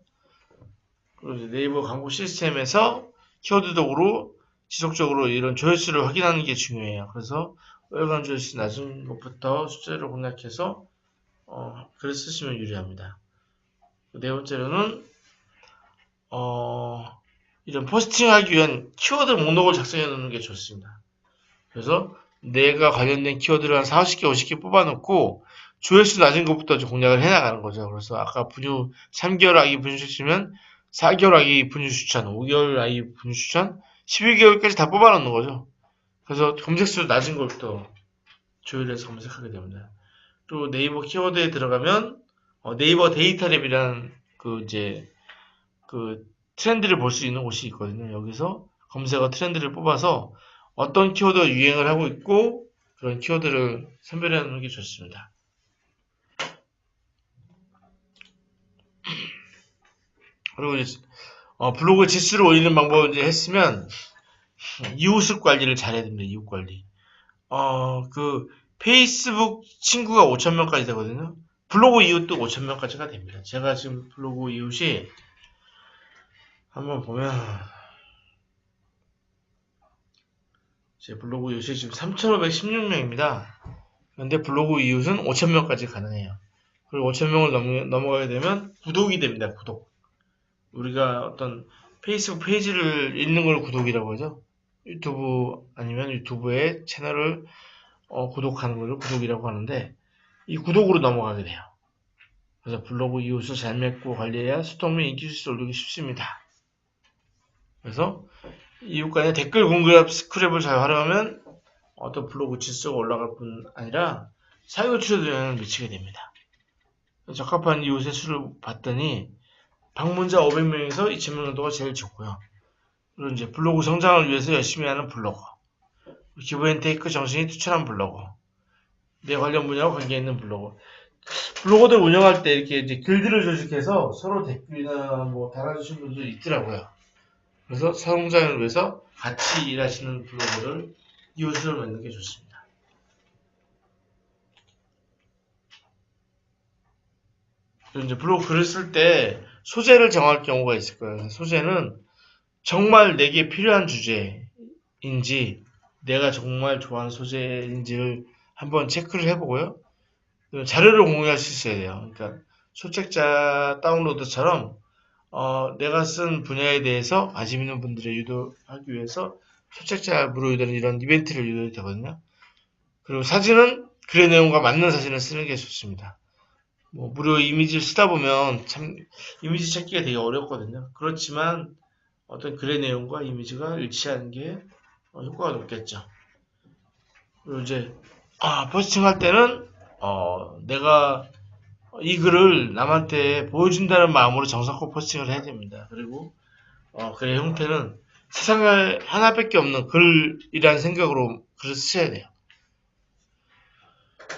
그리고 네이버 광고 시스템에서 키워드 도구로 지속적으로 이런 조회수를 확인하는 게 중요해요. 그래서 월간 조회수 낮은 것부터 숫자를 공략해서 글을 쓰시면 유리합니다. 네 번째로는 이런 포스팅하기 위한 키워드 목록을 작성해 놓는 게 좋습니다. 그래서 내가 관련된 키워드를 한 4, 50개, 50개 뽑아놓고 조회수 낮은 것부터 공략을 해나가는 거죠. 그래서 아까 3개월 아기 분유 추천이면 4개월 아기 분유 추천, 5개월 아기 분유 추천, 12개월까지 다 뽑아놓는 거죠. 그래서 검색수 낮은 것부터 조율해서 검색하게 됩니다. 또 네이버 키워드에 들어가면 네이버 데이터랩이라는 그 트렌드를 볼 수 있는 곳이 있거든요. 여기서 검색어 트렌드를 뽑아서 어떤 키워드가 유행을 하고 있고 그런 키워드를 선별해 놓는 게 좋습니다. 그리고 이제 블로그 지수를 올리는 방법을 이제 했으면 이웃 관리를 잘해야 됩니다. 이웃 관리. 그 페이스북 친구가 5,000명까지 되거든요. 블로그 이웃도 5,000명까지가 됩니다. 제가 지금 블로그 이웃이 한번 보면 제 블로그 이웃이 지금 3,516명입니다. 그런데 블로그 이웃은 5,000명까지 가능해요. 그리고 5,000명을 넘어가게 되면 구독이 됩니다. 구독. 우리가 어떤 페이스북 페이지를 읽는 걸 구독이라고 하죠. 유튜브 아니면 유튜브의 채널을 구독하는 걸 구독이라고 하는데 이 구독으로 넘어가게 돼요. 그래서 블로그 이웃을 잘 맺고 관리해야 소통 및 인기 지수를 올리기 쉽습니다. 그래서 이웃 간의 댓글 공급 스크랩을 잘 활용하면 어떤 블로그 지수가 올라갈 뿐 아니라 사유 추천에 영향을 미치게 됩니다. 적합한 이웃의 수를 봤더니 방문자 500명에서 2,000명 정도가 제일 좋고요. 그리고 이제 블로그 성장을 위해서 열심히 하는 블로거, 기브앤테이크 정신이 투철한 블로거, 내 관련 분야와 관계 있는 블로거. 블로거들 운영할 때 이렇게 이제 길드를 조직해서 서로 댓글이나 뭐 달아주시는 분들 있더라고요. 그래서 성장을 위해서 같이 일하시는 블로거를 이웃을 만드는 게 좋습니다. 그리고 이제 블로그 글을 쓸 때 소재를 정할 경우가 있을 거예요. 소재는 정말 내게 필요한 주제인지 내가 정말 좋아하는 소재인지를 한번 체크를 해보고요. 자료를 공유할 수 있어야 돼요. 그러니까 소책자 다운로드처럼 내가 쓴 분야에 대해서 관심 있는 분들을 유도하기 위해서 소책자 무료 유도는 이런 이벤트를 유도해도 되거든요. 그리고 사진은 글의 내용과 맞는 사진을 쓰는 게 좋습니다. 뭐 무료 이미지를 쓰다 보면 참 이미지 찾기가 되게 어렵거든요. 그렇지만 어떤 글의 내용과 이미지가 일치하는 게 효과가 높겠죠. 그리고 이제 포스팅할 때는 내가 이 글을 남한테 보여준다는 마음으로 정성껏 포스팅을 해야 됩니다. 그리고 글의 형태는 세상에 하나밖에 없는 글이라는 생각으로 글을 쓰셔야 돼요.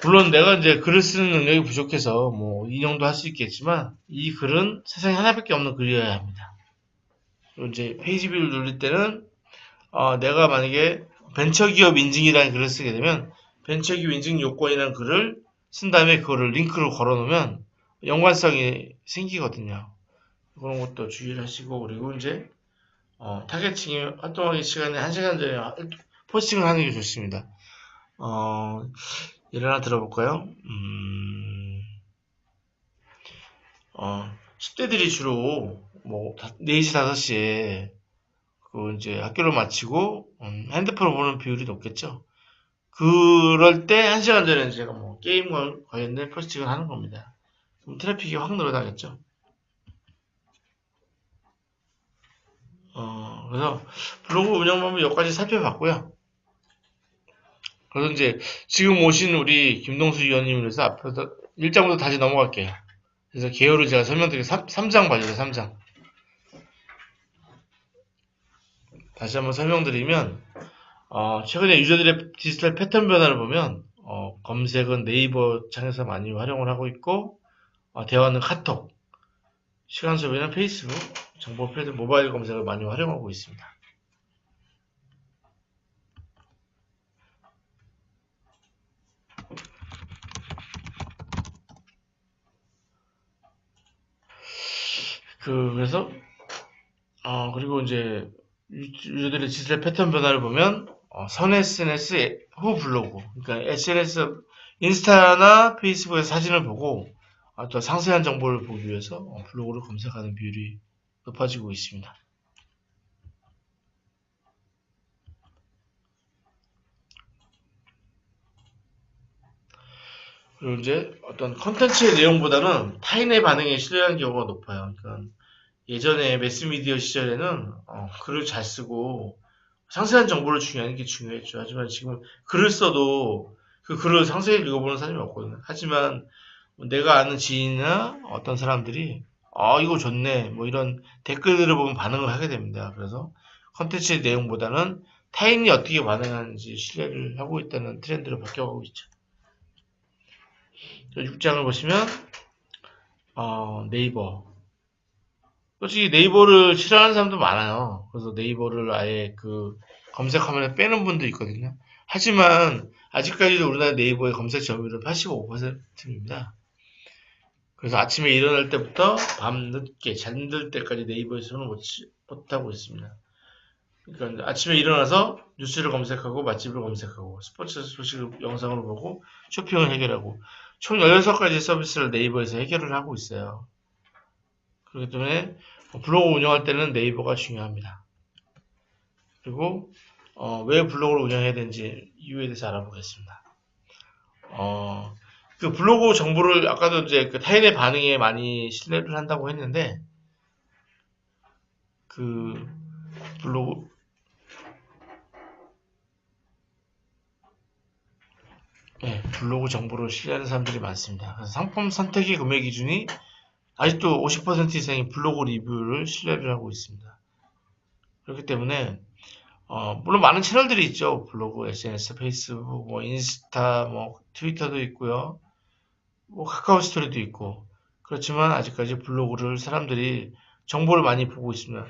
물론 내가 이제 글을 쓰는 능력이 부족해서 뭐 인용도 할 수 있겠지만 이 글은 세상에 하나밖에 없는 글이어야 합니다. 그리고 이제 페이지 뷰를 누릴 때는 내가 만약에 벤처기업 인증이라는 글을 쓰게 되면 벤처기업 인증 요건이라는 글을 쓴 다음에 그거를 링크로 걸어 놓으면 연관성이 생기거든요. 그런 것도 주의를 하시고 그리고 이제 타겟층이 활동하기 시간에 1시간 전에 포스팅을 하는 게 좋습니다. 예를 하나 들어볼까요? 10대들이 주로 뭐 4시, 5시에 그 이제 학교를 마치고 핸드폰을 보는 비율이 높겠죠. 그럴 때 1시간 전에 제가 뭐 게임 관련된 포스팅을 하는 겁니다. 그럼 트래픽이 확 늘어나겠죠. 그래서 블로그 운영 방법 여기까지 살펴봤고요. 그래서 이제 지금 오신 우리 김동수 위원님을 위해서 앞에서 1장부터 다시 넘어갈게요. 그래서 개요를 제가 설명드리고 3장 봐주세요. 3장. 다시 한번 설명드리면 최근에 유저들의 디지털 패턴 변화를 보면 검색은 네이버 창에서 많이 활용을 하고 있고 대화는 카톡, 시간 소비는 페이스북, 정보 필드, 모바일 검색을 많이 활용하고 있습니다. 그래서 그리고 이제 유저들의 디지털 패턴 변화를 보면 선 SNS 후 블로그, 그러니까 SNS 인스타나 페이스북에서 사진을 보고 또 상세한 정보를 보기 위해서 블로그를 검색하는 비율이 높아지고 있습니다. 그리고 이제 어떤 컨텐츠의 내용보다는 타인의 반응에 신뢰하는 경우가 높아요. 그러니까 예전에 매스미디어 시절에는 글을 잘 쓰고 상세한 정보를 중요하는 게 중요했죠. 하지만 지금 글을 써도 그 글을 상세히 읽어보는 사람이 없거든요. 하지만 내가 아는 지인이나 어떤 사람들이 이거 좋네 뭐 이런 댓글들을 보면 반응을 하게 됩니다. 그래서 컨텐츠의 내용보다는 타인이 어떻게 반응하는지 신뢰를 하고 있다는 트렌드로 바뀌어가고 있죠. 6장을 보시면 네이버, 솔직히 네이버를 싫어하는 사람도 많아요. 그래서 네이버를 아예 그 검색 화면에 빼는 분도 있거든요. 하지만 아직까지도 우리나라 네이버의 검색 점유율은 85%입니다. 그래서 아침에 일어날 때부터 밤늦게 잠들 때까지 네이버에 손을 못하고 있습니다. 그러니까 아침에 일어나서 뉴스를 검색하고 맛집을 검색하고 스포츠 소식을 영상으로 보고 쇼핑을 해결하고 총 16가지 서비스를 네이버에서 해결을 하고 있어요. 그렇기 때문에 블로그 운영할 때는 네이버가 중요합니다. 그리고 왜 블로그를 운영해야 되는지 이유에 대해서 알아보겠습니다. 그 블로그 정보를 아까도 이제 그 타인의 반응에 많이 신뢰를 한다고 했는데 그 블로그 정보를 신뢰하는 사람들이 많습니다. 그래서 상품 선택의 구매 기준이 아직도 50% 이상이 블로그 리뷰를 신뢰를 하고 있습니다. 그렇기 때문에 물론 많은 채널들이 있죠. 블로그, SNS, 페이스북, 뭐 인스타, 뭐 트위터도 있고요. 뭐 카카오 스토리도 있고. 그렇지만 아직까지 블로그를 사람들이 정보를 많이 보고 있습니다.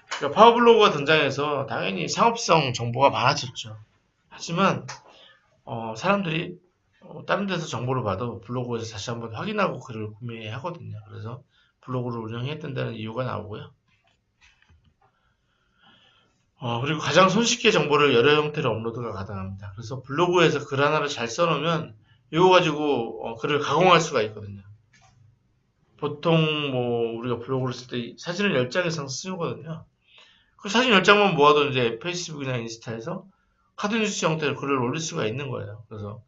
그러니까 파워블로그가 등장해서 당연히 상업성 정보가 많아졌죠. 하지만 사람들이 다른 데서 정보를 봐도 블로그에서 다시 한번 확인하고 글을 구매하거든요. 그래서 블로그를 운영해야 된다는 이유가 나오고요. 그리고 가장 손쉽게 정보를 여러 형태로 업로드가 가능합니다. 그래서 블로그에서 글 하나를 잘 써놓으면 이거 가지고 글을 가공할 수가 있거든요. 보통 뭐 우리가 블로그를 쓸 때 사진을 10장 이상 쓰거든요. 그 사진 10장만 모아도 이제 페이스북이나 인스타에서 카드뉴스 형태로 글을 올릴 수가 있는 거예요. 그래서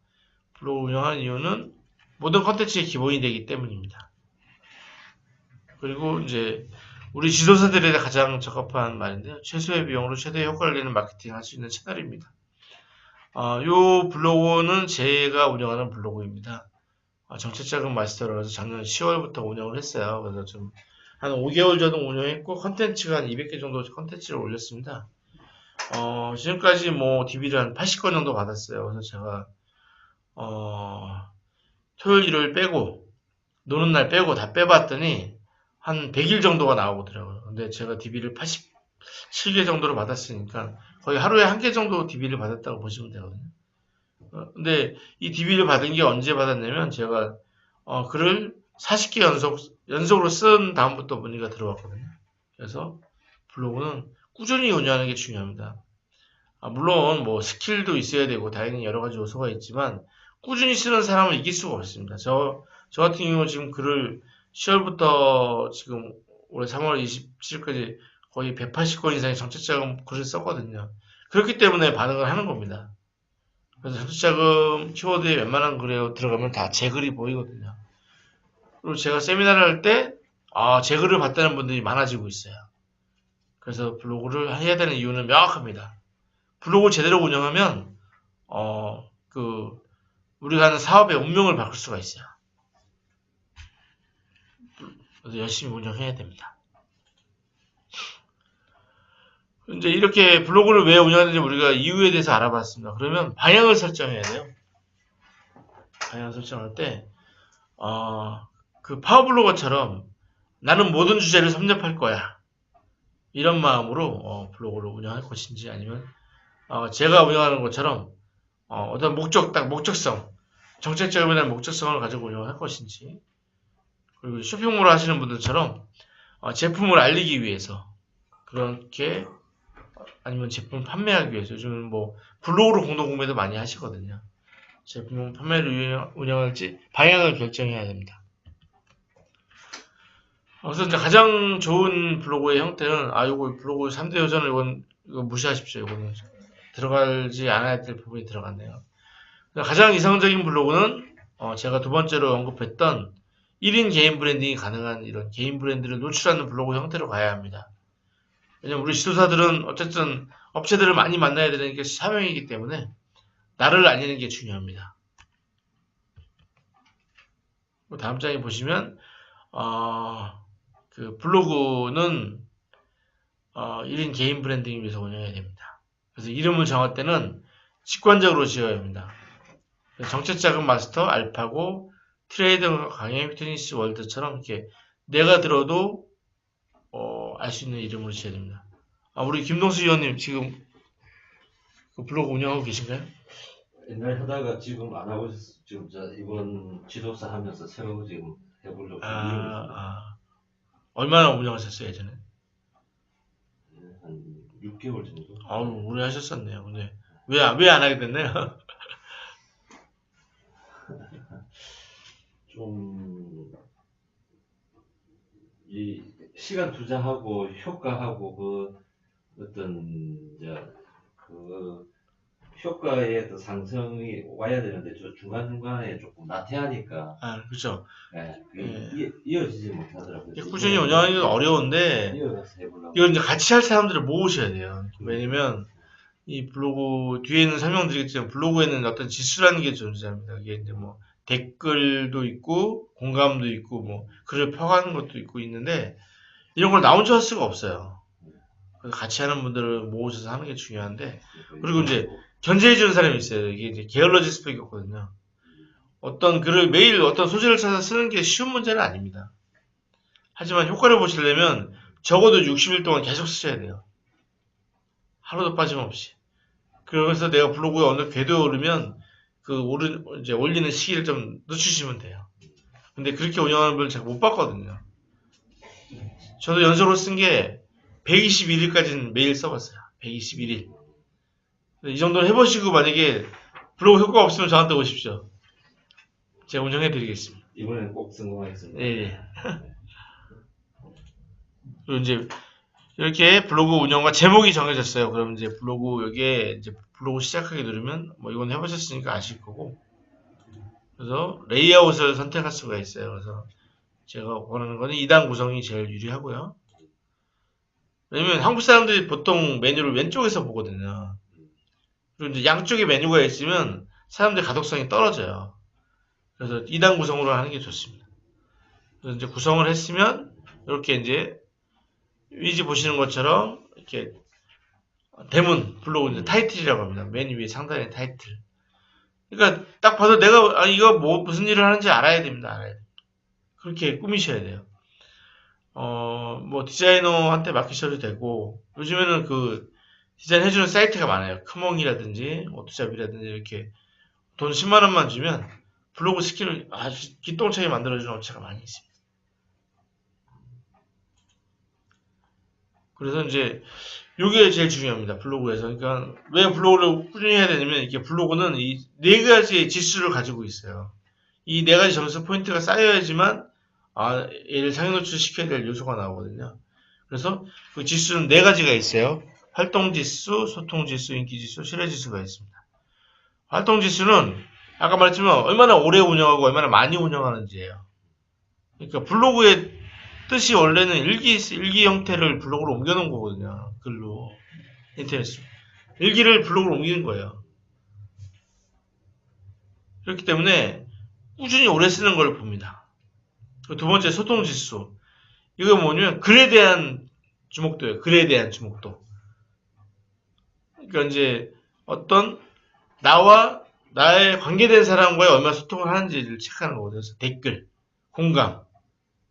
블로그 운영하는 이유는 모든 컨텐츠의 기본이 되기 때문입니다. 그리고 이제 우리 지도사들에 가장 적합한 말인데요. 최소의 비용으로 최대의 효과를 내는 마케팅 할 수 있는 채널입니다. 이 블로그는 제가 운영하는 블로그입니다. 정책자금 마스터라서 작년 10월부터 운영을 했어요. 그래서 좀 한 5개월 정도 운영했고 컨텐츠가 한 200개 정도 컨텐츠를 올렸습니다. 지금까지 뭐 DB를 한 80건 정도 받았어요. 그래서 제가 토요일 일요일 빼고 노는 날 빼고 다 빼봤더니 한 100일 정도가 나오더라고요. 근데 제가 DB를 87개 정도로 받았으니까 거의 하루에 한 개 정도 DB를 받았다고 보시면 되거든요. 근데 이 DB를 받은 게 언제 받았냐면 제가 글을 40개 연속으로 쓴 다음부터 문의가 들어왔거든요. 그래서 블로그는 꾸준히 운영하는 게 중요합니다. 물론 뭐 스킬도 있어야 되고 다행히 여러 가지 요소가 있지만 꾸준히 쓰는 사람을 이길 수가 없습니다. 저 같은 경우 지금 글을 10월부터 지금 올해 3월 27일까지 거의 180건 이상의 정책자금 글을 썼거든요. 그렇기 때문에 반응을 하는 겁니다. 그래서 정책자금 키워드에 웬만한 글에 들어가면 다 제 글이 보이거든요. 그리고 제가 세미나를 할 때, 제 글을 봤다는 분들이 많아지고 있어요. 그래서 블로그를 해야 되는 이유는 명확합니다. 블로그 제대로 운영하면, 우리가 하는 사업의 운명을 바꿀 수가 있어요. 그래서 열심히 운영해야 됩니다. 이제 이렇게 블로그를 왜 운영하는지 우리가 이유에 대해서 알아봤습니다. 그러면 방향을 설정해야 돼요. 방향 설정할 때, 그 파워블로거처럼 나는 모든 주제를 섭렵할 거야. 이런 마음으로 블로그를 운영할 것인지 아니면 제가 운영하는 것처럼 어떤 목적성, 정책적인 목적성을 가지고 운영할 것인지 그리고 쇼핑몰 하시는 분들처럼 제품을 알리기 위해서 그렇게 아니면 제품을 판매하기 위해서 요즘은 뭐 블로그로 공동구매도 많이 하시거든요. 제품 판매를 운영할지 방향을 결정해야 됩니다. 그래서 이제 가장 좋은 블로그의 형태는 요거 블로그 3대 요전을 이거 무시하십시오. 이거는 들어가지 않아야 될 부분이 들어갔네요. 가장 이상적인 블로그는 제가 두 번째로 언급했던 1인 개인 브랜딩이 가능한 이런 개인 브랜드를 노출하는 블로그 형태로 가야 합니다. 왜냐면 우리 지도사들은 어쨌든 업체들을 많이 만나야 되는 게 사명이기 때문에 나를 알리는 게 중요합니다. 다음 장에 보시면 그 블로그는 1인 개인 브랜딩을 위해서 운영해야 됩니다. 그래서 이름을 정할 때는 직관적으로 지어야 합니다. 정책자금 마스터, 알파고, 트레이더 강의, 피트니스 월드처럼 이렇게 내가 들어도 알 수 있는 이름으로 지어야 됩니다. 우리 김동수 의원님 지금 그 블로그 운영하고 계신가요? 옛날에 하다가 지금 안 하고 지금 이번 지도사 하면서 새로 지금 해보려고 얼마나 운영하셨어요 예전에? 한 6개월 정도. 오래 하셨었네요. 근데 왜 안 하게 됐나요? 좀 이 시간 투자하고 효과하고 그 어떤 그 효과의 또 상승이 와야 되는데 저 중간중간에 조금 나태하니까 그렇죠. 이어지지 못하더라고요. 꾸준히 운영하기가 어려운데 이어가서 해보려고. 이건 이제 같이 할 사람들을 모으셔야 돼요. 왜냐면 이 블로그 뒤에는 설명드리겠지만 블로그에는 어떤 지수라는 게 존재합니다. 이게 이제 뭐 댓글도 있고 공감도 있고 뭐 글을 펴가는 것도 있고 있는데 이런 걸 나 혼자 할 수가 없어요. 그래서 같이 하는 분들을 모으셔서 하는 게 중요한데 그리고 이제 견제해 주는 사람이 있어요. 이게 이제 게을러질 수밖에 없거든요. 어떤 글을 매일 어떤 소재를 찾아 쓰는 게 쉬운 문제는 아닙니다. 하지만 효과를 보시려면 적어도 60일 동안 계속 쓰셔야 돼요. 하루도 빠짐없이. 그래서 내가 블로그에 어느 궤도에 오르면 이제 올리는 시기를 좀 늦추시면 돼요. 근데 그렇게 운영하는 분을 잘 못 봤거든요. 저도 연속으로 쓴 게 121일까지는 매일 써봤어요. 121일. 이 정도는 해보시고 만약에 블로그 효과가 없으면 저한테 오십시오. 제가 운영해드리겠습니다. 이번에는 꼭 성공하겠습니다. 네. 그리고 이제 이렇게 블로그 운영과 제목이 정해졌어요. 그럼 이제 여기에 이제 블로그 시작하기 누르면 뭐 이건 해보셨으니까 아실 거고. 그래서 레이아웃을 선택할 수가 있어요. 그래서 제가 원하는 거는 2단 구성이 제일 유리하고요. 왜냐면 한국 사람들이 보통 메뉴를 왼쪽에서 보거든요. 그리고 이제 양쪽에 메뉴가 있으면 사람들의 가독성이 떨어져요. 그래서 2단 구성으로 하는 게 좋습니다. 그래서 이제 구성을 했으면 이렇게 이제 위지 보시는 것처럼 이렇게 대문 블로그 이제 타이틀이라고 합니다. 맨 위에 상단에 타이틀. 그러니까 딱 봐도 내가 이거 무슨 일을 하는지 알아야 됩니다. 그렇게 꾸미셔야 돼요. 뭐 디자이너한테 맡기셔도 되고 요즘에는 그 디자인 해주는 사이트가 많아요. 크몽이라든지 오토잡이라든지 이렇게 돈 10만 원만 주면 블로그 스킬을 아주 기똥차게 만들어주는 업체가 많이 있습니다. 그래서 이제 이게 제일 중요합니다. 블로그에서. 그러니까 왜 블로그를 꾸준히 해야 되냐면 이게 블로그는 이 네 가지의 지수를 가지고 있어요. 이 네 가지 점수 포인트가 쌓여야지만 얘를 상위 노출시켜야 될 요소가 나오거든요. 그래서 그 지수는 네 가지가 있어요. 활동지수, 소통지수, 인기지수, 신뢰지수가 있습니다. 활동지수는 아까 말했지만 얼마나 오래 운영하고 얼마나 많이 운영하는지예요. 그러니까 블로그의 뜻이 원래는 일기 형태를 블로그로 옮겨놓은 거거든요. 글로. 인터넷으로. 일기를 블로그로 옮기는 거예요. 그렇기 때문에 꾸준히 오래 쓰는 걸 봅니다. 두 번째 소통지수. 이거 뭐냐면 글에 대한 주목도예요. 글에 대한 주목도. 그러니까 이제 어떤 나와 나의 관계된 사람과의 얼마나 소통을 하는지를 체크하는 거거든요. 그래서 댓글, 공감.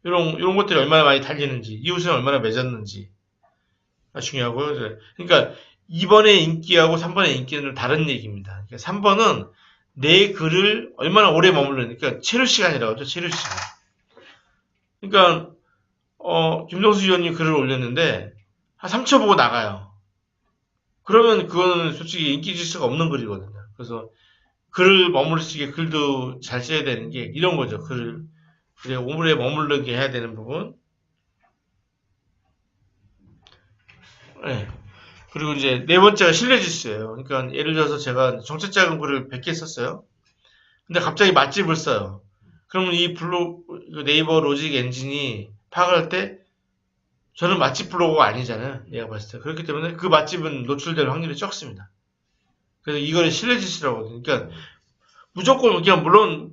이런 것들이 얼마나 많이 달리는지, 이웃은 얼마나 맺었는지가 중요하고요. 그러니까 2번의 인기하고 3번의 인기는 다른 얘기입니다. 그러니까 3번은 내 글을 얼마나 오래 머무르는, 그러니까 체류 시간이라고 하죠. 체류 시간. 그러니까 김동수 의원님 글을 올렸는데 한 3초 보고 나가요. 그러면 그거는 솔직히 인기 지수가 없는 글이거든요. 그래서 글을 머무를 수 있게 글도 잘 써야 되는 게 이런 거죠. 글을 오래 머무르게 해야 되는 부분. 네. 그리고 이제 네 번째가 신뢰 지수예요. 그러니까 예를 들어서 제가 정책 자금 글을 100개 썼어요. 근데 갑자기 맛집을 써요. 그러면 이 네이버 로직 엔진이 파악할 때 저는 맛집 블로거가 아니잖아요. 내가 봤을 때. 그렇기 때문에 그 맛집은 노출될 확률이 적습니다. 그래서 이걸 신뢰 지수라고 하거든요. 그러니까 무조건 그냥 물론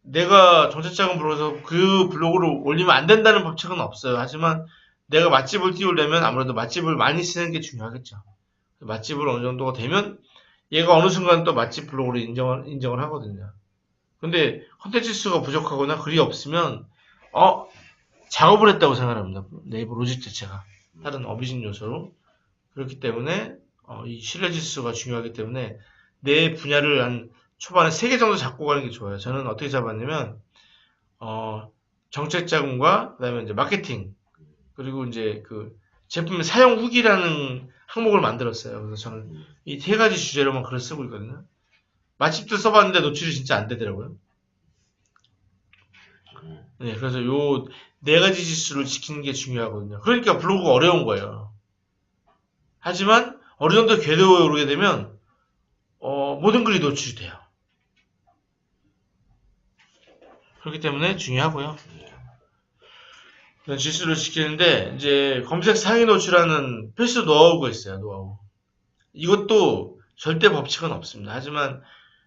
내가 정책자금 불러서 그 블로그를 올리면 안 된다는 법칙은 없어요. 하지만 내가 맛집을 띄우려면 아무래도 맛집을 많이 쓰는 게 중요하겠죠. 맛집을 어느 정도가 되면 얘가 어느 순간 또 맛집 블로그로 인정을 하거든요. 근데 컨텐츠 수가 부족하거나 글이 없으면 작업을 했다고 생각합니다. 네이버 로직 자체가 다른 어비진 요소로. 그렇기 때문에 이 신뢰 지수가 중요하기 때문에 내 분야를 한 초반에 3개 정도 잡고 가는 게 좋아요. 저는 어떻게 잡았냐면 정책 자금과 그다음에 이제 마케팅, 그리고 이제 그 제품 사용 후기라는 항목을 만들었어요. 그래서 저는 이 3가지 주제로만 글을 쓰고 있거든요. 맛집도 써봤는데 노출이 진짜 안 되더라고요. 네, 그래서 요 4가지 지수를 지키는 게 중요하거든요. 그러니까 블로그가 어려운 거예요. 하지만 어느 정도 궤도에 오르게 되면 모든 글이 노출이 돼요. 그렇기 때문에 중요하고요. 지수를 지키는데 이제 검색 상위 노출하는 필수 노하우가 있어요. 노하우. 이것도 절대 법칙은 없습니다. 하지만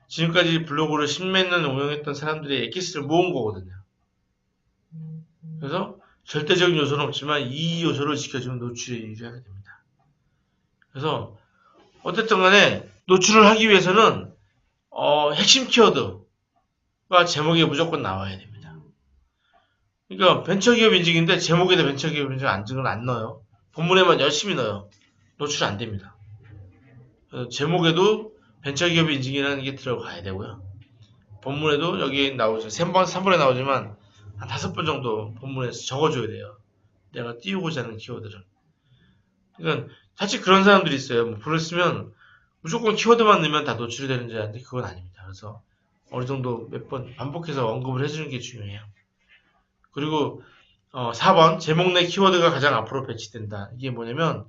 지금까지 블로그를 10몇 년 운영했던 사람들의 엑기스를 모은 거거든요. 그래서 절대적인 요소는 없지만 이 요소를 지켜주면 노출이 유리하게 됩니다. 그래서 어쨌든 간에 노출을 하기 위해서는 핵심 키워드가 제목에 무조건 나와야 됩니다. 그러니까 벤처기업 인증인데 제목에다 벤처기업 인증 안 넣어요. 본문에만 열심히 넣어요. 노출 안 됩니다. 그래서 제목에도 벤처기업 인증이라는 게 들어가야 되고요. 본문에도 여기 나오죠. 3번에 나오지만 한 5번 정도 본문에서 적어줘야 돼요. 내가 띄우고자 하는 키워드를. 그러니까 사실 그런 사람들이 있어요. 뭐 글을 쓰면 무조건 키워드만 넣으면 다 노출이 되는 줄 아는데 그건 아닙니다. 그래서 어느 정도 몇 번 반복해서 언급을 해주는 게 중요해요. 그리고 4번 제목 내 키워드가 가장 앞으로 배치된다. 이게 뭐냐면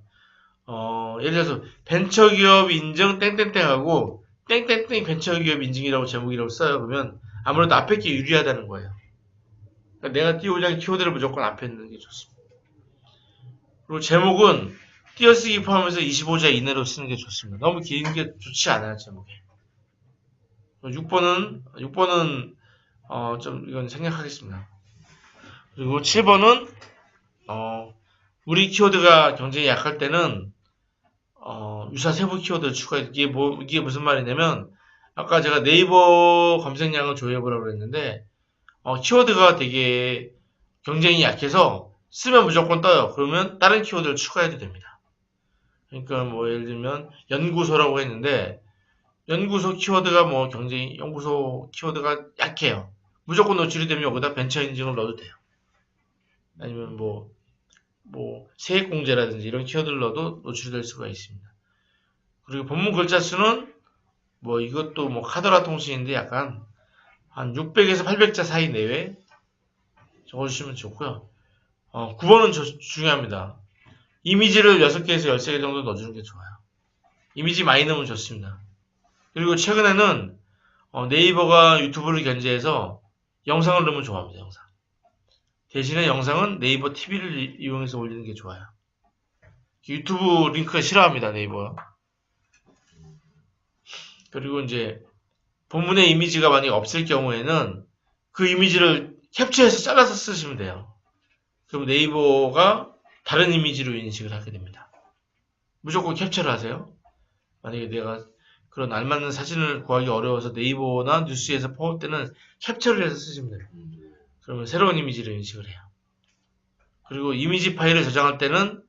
예를 들어서 벤처기업 인증 땡땡땡하고 땡땡땡 벤처기업 인증이라고 제목이라고 써요. 그러면 아무래도 앞에 게 유리하다는 거예요. 그러니까 내가 띄우고자 하는 키워드를 무조건 앞에 넣는 게 좋습니다. 그리고 제목은 띄어쓰기 포함해서 25자 이내로 쓰는 게 좋습니다. 너무 긴 게 좋지 않아요, 제목에. 6번은 좀 이건 생략하겠습니다. 그리고 7번은 우리 키워드가 경쟁이 약할 때는 유사 세부 키워드를 추가해. 이게 무슨 말이냐면 아까 제가 네이버 검색량을 조회해보라고 그랬는데 키워드가 되게 경쟁이 약해서 쓰면 무조건 떠요. 그러면 다른 키워드를 추가해도 됩니다. 그러니까 뭐 예를 들면 연구소라고 했는데 연구소 키워드가 연구소 키워드가 약해요. 무조건 노출이 되면 여기다 벤처 인증을 넣어도 돼요. 아니면 세액공제라든지 이런 키워드를 넣어도 노출이 될 수가 있습니다. 그리고 본문 글자 수는 이것도 카더라 통신인데 약간 한 600에서 800자 사이 내외 적어주시면 좋고요. 9번은 중요합니다. 이미지를 6개에서 13개 정도 넣어주는 게 좋아요. 이미지 많이 넣으면 좋습니다. 그리고 최근에는 네이버가 유튜브를 견제해서 영상을 넣으면 좋아합니다. 영상. 대신에 영상은 네이버 TV를 이용해서 올리는 게 좋아요. 유튜브 링크가 싫어합니다. 네이버. 그리고 이제 본문의 이미지가 만약에 없을 경우에는 그 이미지를 캡처해서 잘라서 쓰시면 돼요. 그럼 네이버가 다른 이미지로 인식을 하게 됩니다. 무조건 캡처를 하세요. 만약에 내가 그런 알맞는 사진을 구하기 어려워서 네이버나 뉴스에서 포함 때는 캡처를 해서 쓰시면 돼요. 그러면 새로운 이미지를 인식을 해요. 그리고 이미지 파일을 저장할 때는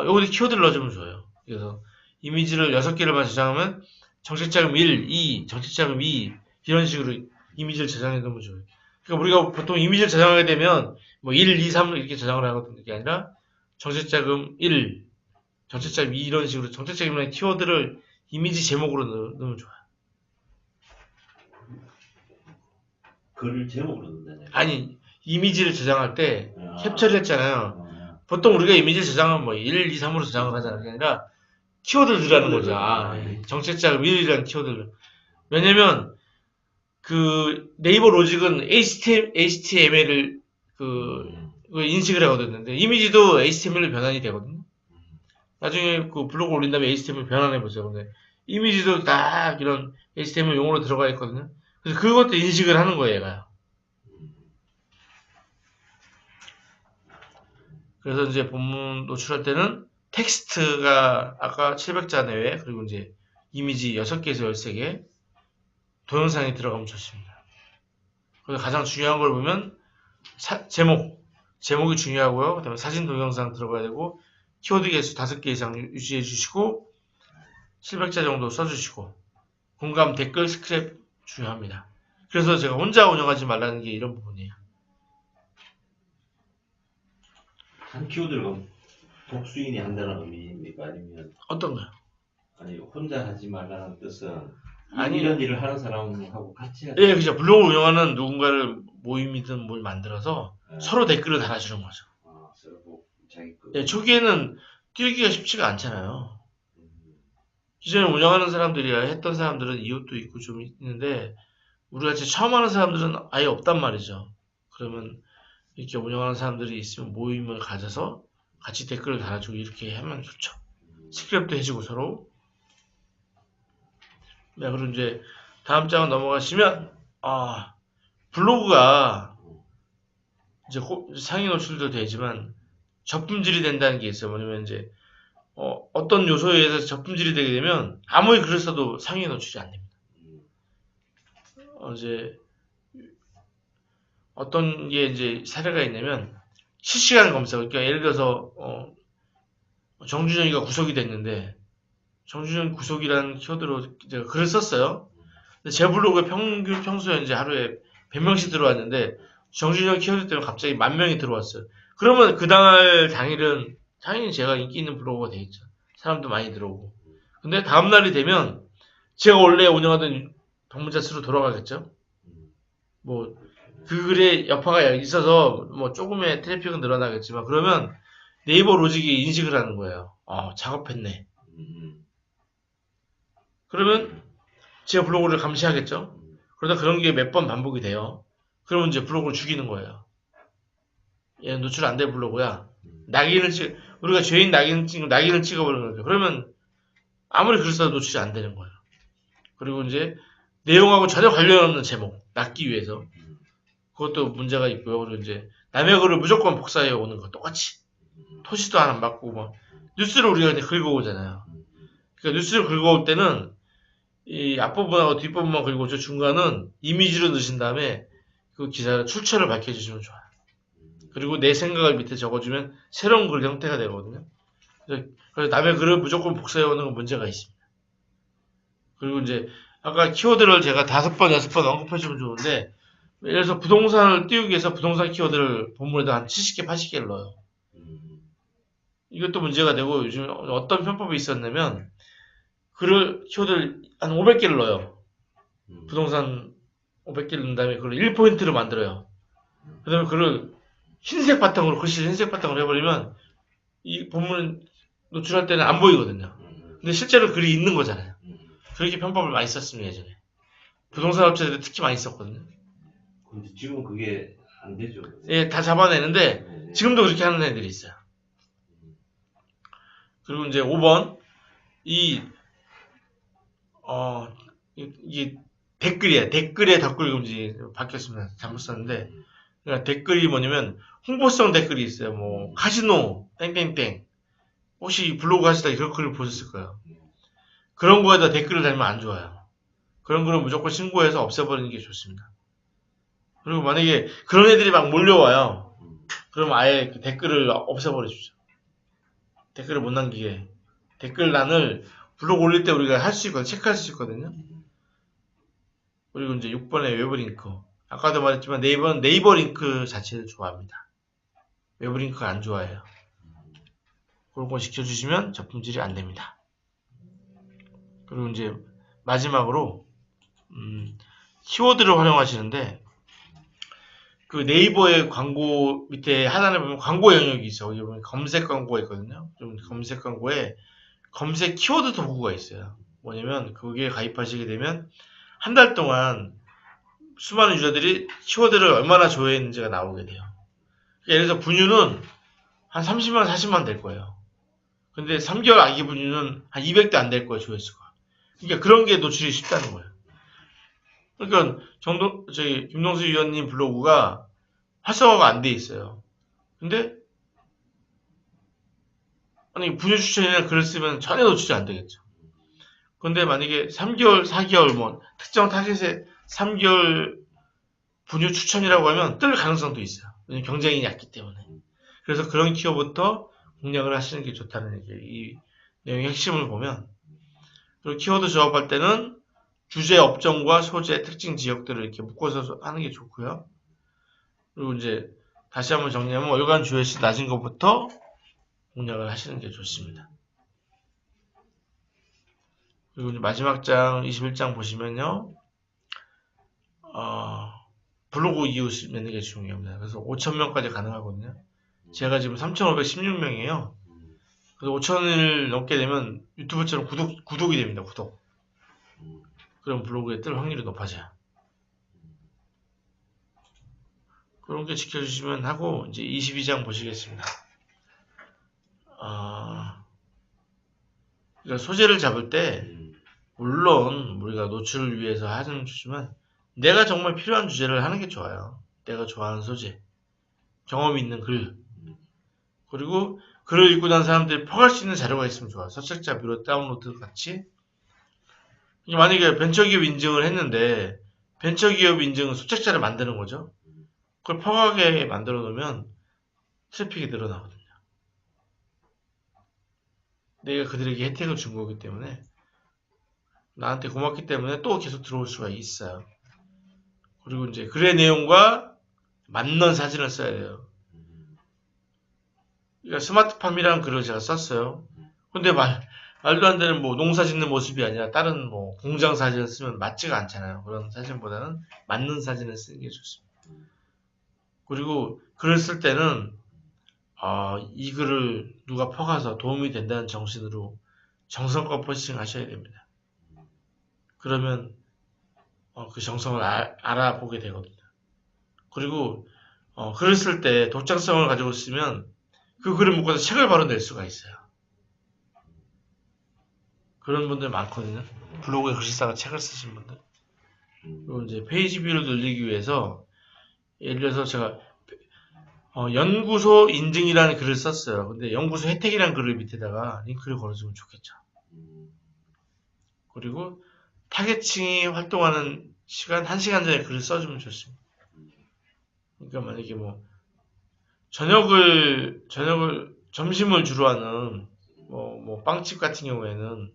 여기도 키워드를 넣어주면 좋아요. 그래서 이미지를 6개를만 저장하면 정책자금 1, 2, 정책자금 2 이런 식으로 이미지를 저장해 놓으면 좋아요. 그러니까 우리가 보통 이미지를 저장하게 되면 뭐 1, 2, 3 이렇게 저장을 하거든요. 그게 아니라 정책자금 1, 정책자금 2 이런 식으로 정책자금이라는 키워드를 이미지 제목으로 넣으면 좋아요. 글 제목으로 넣는다냐? 아니, 이미지를 저장할 때 아. 캡처를 했잖아요. 보통 우리가 이미지를 저장하면 뭐 1, 2, 3으로 저장을 하잖아요. 그게 아니라 키워드를 넣으라는 거죠. 정책자금 1이라는 키워드를. 왜냐면 그 네이버 로직은 HTML을 인식을 하거든요. 근데 이미지도 HTML로 변환이 되거든요. 나중에 그 블로그 올린 다음에 HTML 변환해 보세요. 근데 이미지도 딱 이런 HTML 용어로 들어가 있거든요. 그래서 그것도 인식을 하는 거예요, 얘가. 그래서 이제 본문 노출할 때는 텍스트가 아까 700자 내외, 그리고 이제 이미지 6개에서 13개, 동영상이 들어가면 좋습니다. 그래서 가장 중요한 걸 보면 제목이 중요하고요. 그 다음에 사진, 동영상 들어가야 되고 키워드 개수 5개 이상 유지해 주시고 700자 정도 써주시고 공감, 댓글, 스크랩 중요합니다. 그래서 제가 혼자 운영하지 말라는 게 이런 부분이에요. 한 키워드를 독수인이 한다는 의미입니까? 아니면 어떤 거요? 아니 혼자 하지 말라는 뜻은 아니, 이런 일을 하는 사람하고 같이 해야 예, 그죠. 블로그 운영하는 누군가를 모임이든 뭘 만들어서 서로 댓글을 달아주는 거죠. 서로 자기 거. 예, 초기에는 띄우기가 쉽지가 않잖아요. 기존에 운영하는 사람들이야 했던 사람들은 이웃도 있고 좀 있는데 우리가 이제 처음 하는 사람들은 아예 없단 말이죠. 그러면 이렇게 운영하는 사람들이 있으면 모임을 가져서 같이 댓글을 달아주고 이렇게 하면 좋죠. 스크랩도 해주고 서로. 네, 그리고 이제 다음 장 넘어가시면 블로그가 이제 상위 노출도 되지만 저품질이 된다는 게 있어요. 뭐냐면 이제 어떤 요소에 의해서 저품질이 되게 되면 아무리 글을 써도 상위 노출이 안 됩니다. 이제 어떤 게 이제 사례가 있냐면 실시간 검색. 그러니까 예를 들어서 정준영이가 구속이 됐는데 정준영 구속이라는 키워드로 제가 글을 썼어요. 근데 제 블로그에 평소에 이제 하루에 100명씩 들어왔는데 정준영 키워드 때문에 갑자기 10,000명이 들어왔어요. 그러면 당일은 당연히 제가 인기 있는 블로거가 되겠죠. 사람도 많이 들어오고. 근데 다음날이 되면 제가 원래 운영하던 방문자 수로 돌아가겠죠. 뭐 그 글에 여파가 있어서 뭐 조금의 트래픽은 늘어나겠지만 그러면 네이버 로직이 인식을 하는 거예요. 작업했네. 그러면 제가 블로그를 감시하겠죠. 그러다 그런 게 몇 번 반복이 돼요. 그러면 이제 블로그를 죽이는 거예요. 얘는 노출 안 될 블로그야. 우리가 죄인 낙인을 찍어버리는 거죠. 그러면 아무리 글 써도 노출이 안 되는 거예요. 그리고 이제 내용하고 전혀 관련 없는 제목 낚기 위해서 그것도 문제가 있고요. 그리고 이제 남의 글을 무조건 복사해 오는 거 똑같이 토시도 안 받고 막 뉴스를 우리가 이제 긁어오잖아요. 그러니까 뉴스를 긁어올 때는 이 앞부분하고 뒷부분만 긁어오죠. 중간은 이미지로 넣으신 다음에 그 기사 출처를 밝혀주시면 좋아요. 그리고 내 생각을 밑에 적어주면 새로운 글 형태가 되거든요. 그래서 남의 글을 무조건 복사해 오는 건 문제가 있습니다. 그리고 이제 아까 키워드를 제가 5번, 6번 언급해주면 좋은데 예를 들어서 부동산을 띄우기 위해서 부동산 키워드를 본문에다 한 70개, 80개를 넣어요. 이것도 문제가 되고 요즘 어떤 편법이 있었냐면 키워드를 한 500개를 넣어요. 부동산 500개를 넣은 다음에 그걸 1포인트로 만들어요. 그 다음에 글씨를 흰색 바탕으로 해버리면 이 본문 노출할 때는 안 보이거든요. 근데 실제로 글이 있는 거잖아요. 그렇게 편법을 많이 썼습니다, 예전에. 부동산 업체들이 특히 많이 썼거든요. 근데 지금 그게 안 되죠. 예, 다 잡아내는데 지금도 그렇게 하는 애들이 있어요. 그리고 이제 5번 이게 댓글이에요. 댓글에 덧글 금지 바뀌었습니다. 잘못 썼는데 그러니까 댓글이 뭐냐면 홍보성 댓글이 있어요. 뭐 카지노 땡땡땡 혹시 블로그 하시다 그런 글을 보셨을 거예요. 그런 거에다 댓글을 달면 안 좋아요. 그런 글은 무조건 신고해서 없애버리는 게 좋습니다. 그리고 만약에 그런 애들이 막 몰려와요. 그럼 아예 그 댓글을 없애버려 주죠. 댓글을 못 남기게. 댓글란을 블로그 올릴 때 우리가 할 수 있거든요. 체크할 수 있거든요. 그리고 이제 6번에 외부 링크. 아까도 말했지만 네이버는 네이버 링크 자체를 좋아합니다. 외부 링크가 안 좋아해요. 그런 거 시켜주시면 접품질이 안 됩니다. 그리고 이제 마지막으로 키워드를 활용하시는데 그 네이버의 광고 밑에 하단에 보면 광고 영역이 있어. 거기 보면 검색 광고가 있거든요. 좀 검색 광고에 검색 키워드 도구가 있어요. 뭐냐면 그게 가입하시게 되면 한 달 동안 수많은 유저들이 키워드를 얼마나 조회했는지가 나오게 돼요. 예를 들어서 분유는 한 30만, 40만 될 거예요. 근데 3개월 아기 분유는 한 200도 안 될 거예요, 조회수가. 그러니까 그런 게 노출이 쉽다는 거예요. 그러니까 저희 김동수 위원님 블로그가 활성화가 안 돼 있어요. 근데 아니 분유 추천이나 글을 쓰면 전혀 노출이 안 되겠죠. 근데 만약에 3개월, 4개월 뭐 특정 타겟에 3개월 분유 추천이라고 하면 뜰 가능성도 있어요. 왜냐면 경쟁이 얕기 때문에. 그래서 그런 키워드부터 공략을 하시는 게 좋다는 얘기예요. 이 내용의 핵심을 보면. 그리고 키워드 조합할 때는 주제, 업종과 소재, 특징 지역들을 이렇게 묶어서 하는 게 좋고요. 그리고 이제 다시 한번 정리하면 월간 조회수 낮은 것부터 공략을 하시는 게 좋습니다. 그리고 이제 마지막 장 21장 보시면요. 블로그 이웃 맺는 게 중요합니다. 그래서 5,000명까지 가능하거든요. 제가 지금 3,516명이에요. 그래서 5,000을 넘게 되면 유튜브처럼 구독이 됩니다. 구독. 그럼 블로그에 뜰 확률이 높아져요. 그런 게 지켜주시면 하고 이제 22장 보시겠습니다. 그러니까 소재를 잡을 때 물론 우리가 노출을 위해서 하는 주지만 내가 정말 필요한 주제를 하는 게 좋아요. 내가 좋아하는 소재, 경험이 있는 글, 그리고 글을 읽고 난 사람들이 퍼갈 수 있는 자료가 있으면 좋아요. 서책자 뷰러 다운로드 같이. 만약에 벤처기업 인증을 했는데 벤처기업 인증은 소책자를 만드는 거죠. 그걸 퍼가게 만들어 놓으면 트래픽이 늘어나거든요. 내가 그들에게 혜택을 준 거기 때문에 나한테 고맙기 때문에 또 계속 들어올 수가 있어요. 그리고 이제 글의 내용과 맞는 사진을 써야 돼요. 그러니까 스마트팜이라는 글을 제가 썼어요. 근데 말도 안 되는 뭐 농사 짓는 모습이 아니라 다른 뭐 공장 사진을 쓰면 맞지가 않잖아요. 그런 사진보다는 맞는 사진을 쓰는 게 좋습니다. 그리고 글을 쓸 때는 이 글을 누가 퍼가서 도움이 된다는 정신으로 정성껏 포스팅 하셔야 됩니다. 그러면 그 정성을 알아보게 되거든요. 그리고 글을 쓸 때 독창성을 가지고 쓰면 그 글을 묶어서 책을 바로 낼 수가 있어요. 그런 분들 많거든요. 블로그에 글 쓰다가 책을 쓰신 분들. 그리고 이제 페이지 뷰를 늘리기 위해서 예를 들어서 제가 연구소 인증이라는 글을 썼어요. 근데 연구소 혜택이라는 글을 밑에다가 링크를 걸어주면 좋겠죠. 그리고 타겟층이 활동하는 시간 1시간 전에 글을 써주면 좋습니다. 그러니까 만약에 뭐 점심을 주로 하는 뭐 빵집 같은 경우에는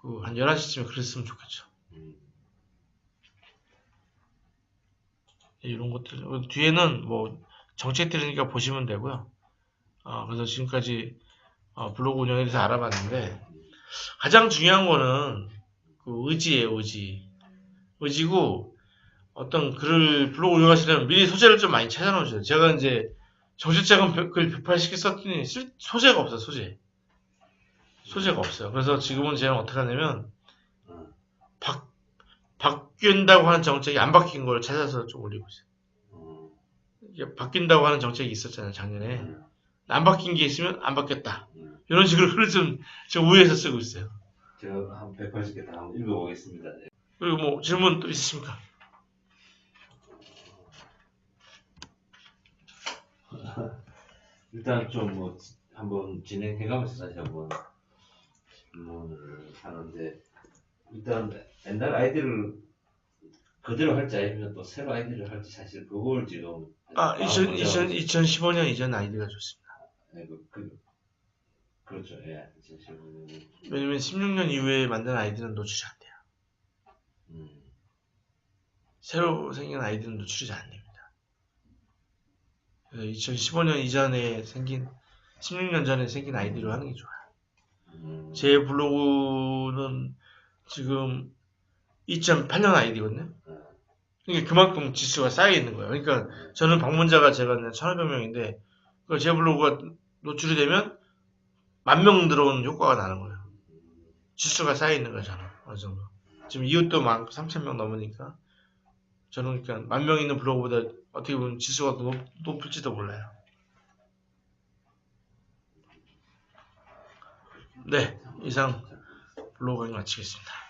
그 한 11시쯤에 글을 쓰면 좋겠죠. 이런 것들 뒤에는 뭐 정책들이니까 보시면 되고요. 그래서 지금까지 블로그 운영에 대해서 알아봤는데 가장 중요한 거는 그 의지예요. 의지고 어떤 글을 블로그 운영하시려면 미리 소재를 좀 많이 찾아놓으셔야 돼요. 제가 이제 정신차관 글 180개 썼더니 소재가 없어요. 소재가 없어요. 그래서 지금은 제가 어떻게 하냐면 바뀐다고 하는 정책이 안 바뀐 걸 찾아서 좀 올리고 있어요. 이게 바뀐다고 하는 정책이 있었잖아요. 작년에. 안 바뀐 게 있으면 안 바뀌었다. 이런 식으로 글을 좀 우회해서 쓰고 있어요. 제가 한 180개 다 한번 읽어보겠습니다. 그리고 뭐 질문 또 있으십니까? 일단 좀 뭐 한번 진행해가면서 다시 한번 질문을 하는데 일단 옛날 아이디를 그대로 할지 아니면 또 새로 아이디를 할지 사실 그걸 지금 아, 2015년 이전 아이디가 좋습니다. 네, 그렇죠. 예. 2015년. 왜냐면 16년 이후에 만든 아이디는 노출이 안 돼요. 새로 생긴 아이디는 노출이 잘 안 됩니다. 그래서 2015년 이전에 생긴 16년 전에 생긴 아이디로 하는 게 좋아요. 제 블로그는 지금 2008년 아이디거든요. 그러니까 그만큼 지수가 쌓여 있는 거예요. 그러니까 저는 방문자가 제가 1,500명인데 제 블로그가 노출이 되면 10,000명 들어오는 효과가 나는 거예요. 지수가 쌓여 있는 거예요, 저는. 어느 정도. 지금 이웃도 많고 3,000명 넘으니까 저는 그러니까 10,000명 있는 블로그보다 어떻게 보면 지수가 더 높을지도 몰라요. 네, 이상 블로그 강의 마치겠습니다.